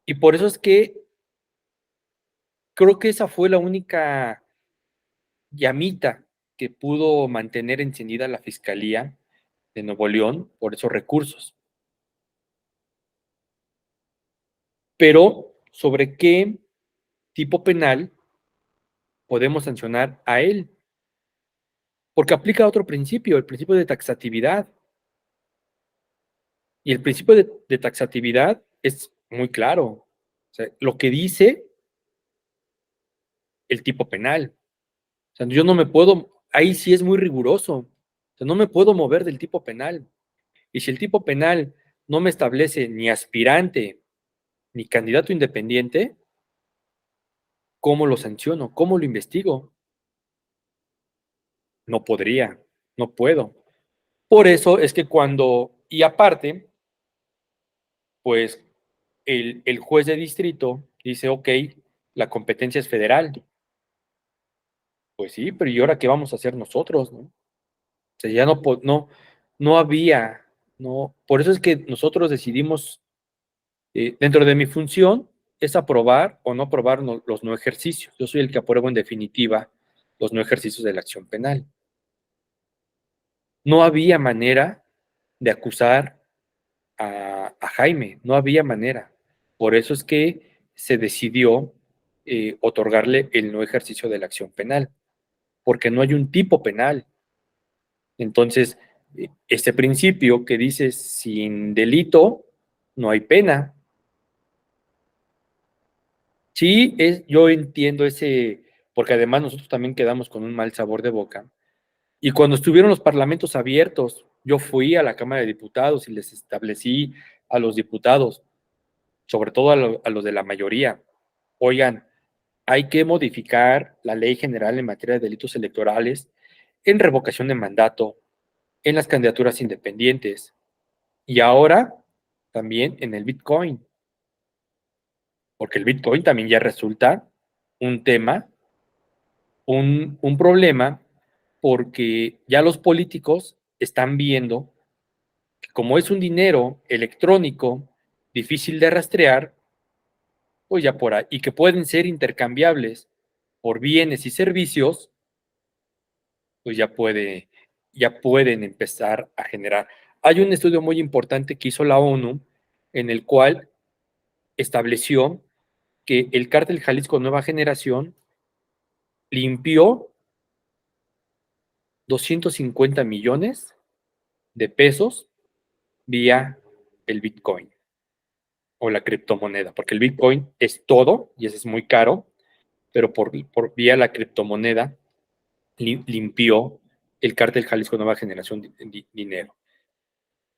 y por eso es que creo que esa fue la única llamita que pudo mantener encendida la Fiscalía de Nuevo León por esos recursos. Pero, ¿sobre qué tipo penal podemos sancionar a él? Porque aplica otro principio, el principio de taxatividad. Y el principio de taxatividad es muy claro. O sea, lo que dice el tipo penal. O sea, yo no me puedo, ahí sí es muy riguroso. O sea, no me puedo mover del tipo penal. Y si el tipo penal no me establece ni aspirante ni candidato independiente, ¿cómo lo sanciono? ¿Cómo lo investigo? No podría, no puedo. Por eso es que y aparte, pues el juez de distrito dice, ok, la competencia es federal. Pues sí, pero ¿y ahora qué vamos a hacer nosotros, no? O sea, ya no había, no. Por eso es que nosotros decidimos Dentro de mi función es aprobar o no aprobar los no ejercicios. Yo soy el que apruebo en definitiva los no ejercicios de la acción penal. No había manera de acusar a Jaime, no había manera. Por eso es que se decidió otorgarle el no ejercicio de la acción penal, porque no hay un tipo penal. Entonces, este principio que dice sin delito no hay pena. Sí, yo entiendo ese, porque además nosotros también quedamos con un mal sabor de boca. Y cuando estuvieron los parlamentos abiertos, yo fui a la Cámara de Diputados y les establecí a los diputados, sobre todo a los de la mayoría, oigan, hay que modificar la Ley General en materia de delitos electorales, en revocación de mandato, en las candidaturas independientes y ahora también en el Bitcoin, porque el Bitcoin también ya resulta un tema, un problema, porque ya los políticos están viendo que como es un dinero electrónico difícil de rastrear, pues ya por ahí, y que pueden ser intercambiables por bienes y servicios, pues ya pueden empezar a generar. Hay un estudio muy importante que hizo la ONU en el cual estableció que el cártel Jalisco Nueva Generación limpió 250 millones de pesos vía el Bitcoin o la criptomoneda, porque el Bitcoin es todo y ese es muy caro, pero por vía la criptomoneda limpió el cártel Jalisco Nueva Generación dinero.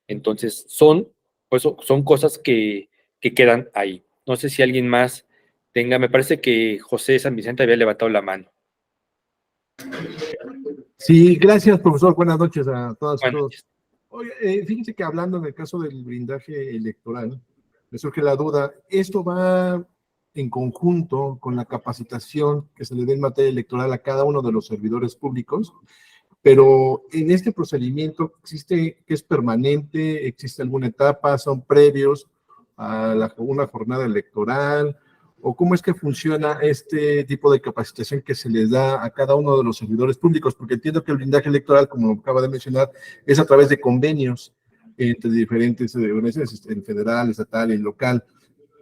Entonces, son cosas que quedan ahí. No sé si alguien más tenga, me parece que José San Vicente había levantado la mano. Sí, gracias, profesor. Buenas noches a todas y Bueno, todos. Oye, fíjense que hablando en el caso del blindaje electoral, me surge la duda, ¿esto va en conjunto con la capacitación que se le dé en materia electoral a cada uno de los servidores públicos? Pero en este procedimiento, ¿existe que es permanente? ¿Existe alguna etapa? ¿Son previos a una jornada electoral? ¿O cómo es que funciona este tipo de capacitación que se les da a cada uno de los servidores públicos? Porque entiendo que el blindaje electoral, como acaba de mencionar, es a través de convenios entre diferentes organizaciones, en federal, estatal y local,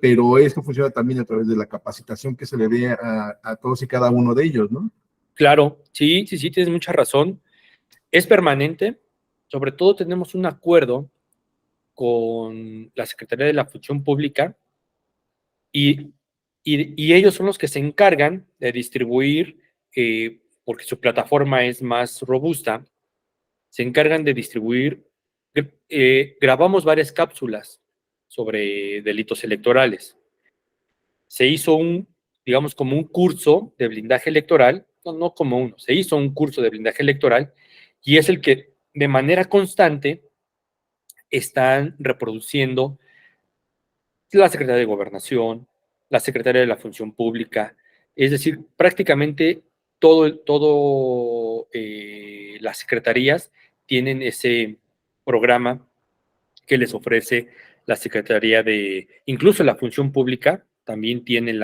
pero esto funciona también a través de la capacitación que se le dé a todos y cada uno de ellos, ¿no? claro, sí, tienes mucha razón. Es permanente, sobre todo tenemos un acuerdo con la Secretaría de la Función Pública y, y ellos son los que se encargan de distribuir, porque su plataforma es más robusta, se encargan de distribuir, grabamos varias cápsulas sobre delitos electorales. Se hizo digamos, como un curso de blindaje electoral, no como uno, se hizo un curso de blindaje electoral y es el que de manera constante están reproduciendo la Secretaría de Gobernación, la Secretaría de la Función Pública, es decir, prácticamente las secretarías tienen ese programa que les ofrece la Secretaría incluso la Función Pública también tiene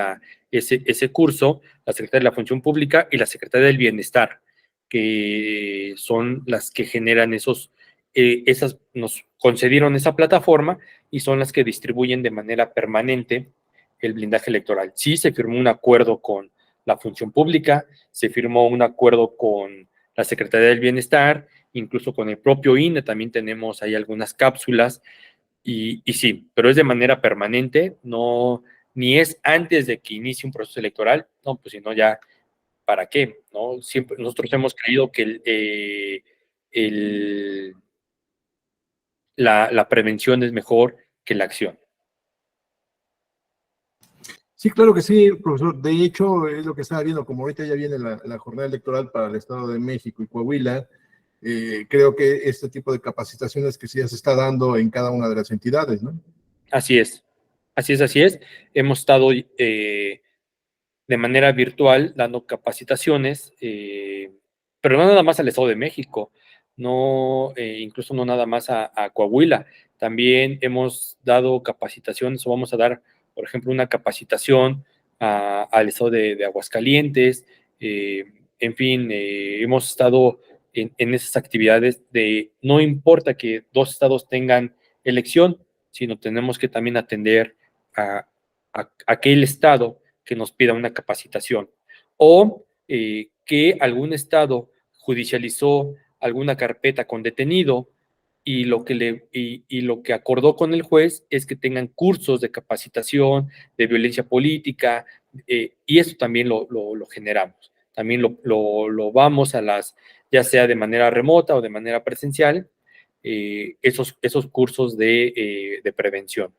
ese curso, la Secretaría de la Función Pública y la Secretaría del Bienestar, que son las que generan nos concedieron esa plataforma y son las que distribuyen de manera permanente el blindaje electoral. Sí, se firmó un acuerdo con la Función Pública, se firmó un acuerdo con la Secretaría del Bienestar, incluso con el propio INE también tenemos ahí algunas cápsulas y sí, pero es de manera permanente, no, ni es antes de que inicie un proceso electoral, no, pues si no ya, ¿para qué? ¿No? Siempre, nosotros hemos creído que el, la prevención es mejor que la acción. Sí, claro que sí, profesor. De hecho, es lo que estaba viendo, como ahorita ya viene la jornada electoral para el Estado de México y Coahuila, creo que este tipo de capacitaciones que sí ya se está dando en cada una de las entidades, ¿no? Así es, así es. Hemos estado de manera virtual dando capacitaciones, pero no nada más al Estado de México. no, incluso no nada más a Coahuila. También hemos dado capacitaciones o vamos a dar, por ejemplo, una capacitación al estado de Aguascalientes. En fin, hemos estado en esas actividades de no importa que dos estados tengan elección, sino tenemos que también atender a aquel estado que nos pida una capacitación o que algún estado judicializó alguna carpeta con detenido y lo que acordó con el juez es que tengan cursos de capacitación, de violencia política, y eso también lo generamos. También lo vamos a las, ya sea de manera remota o de manera presencial, esos cursos de prevención.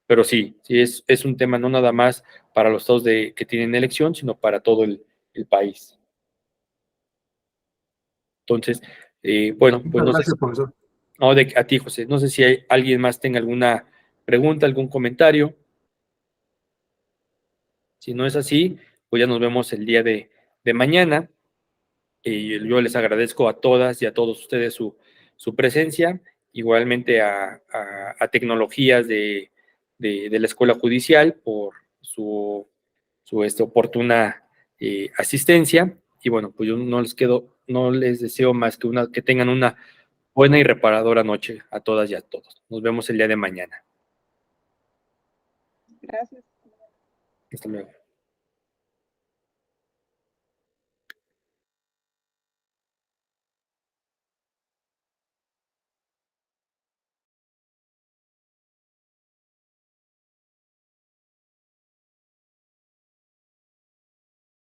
Pero sí, es un tema no nada más para los estados que tienen elección, sino para todo el país. Entonces, bueno, pues Muchas no sé. gracias, profesor. No, a ti, José. No sé si alguien más tenga alguna pregunta, algún comentario. Si no es así, pues ya nos vemos el día de mañana. Yo les agradezco a todas y a todos ustedes su presencia, igualmente a Tecnologías de la Escuela Judicial por su oportuna asistencia. Y bueno, pues yo no les deseo más que tengan una buena y reparadora noche a todas y a todos. Nos vemos el día de mañana. Gracias. Hasta luego.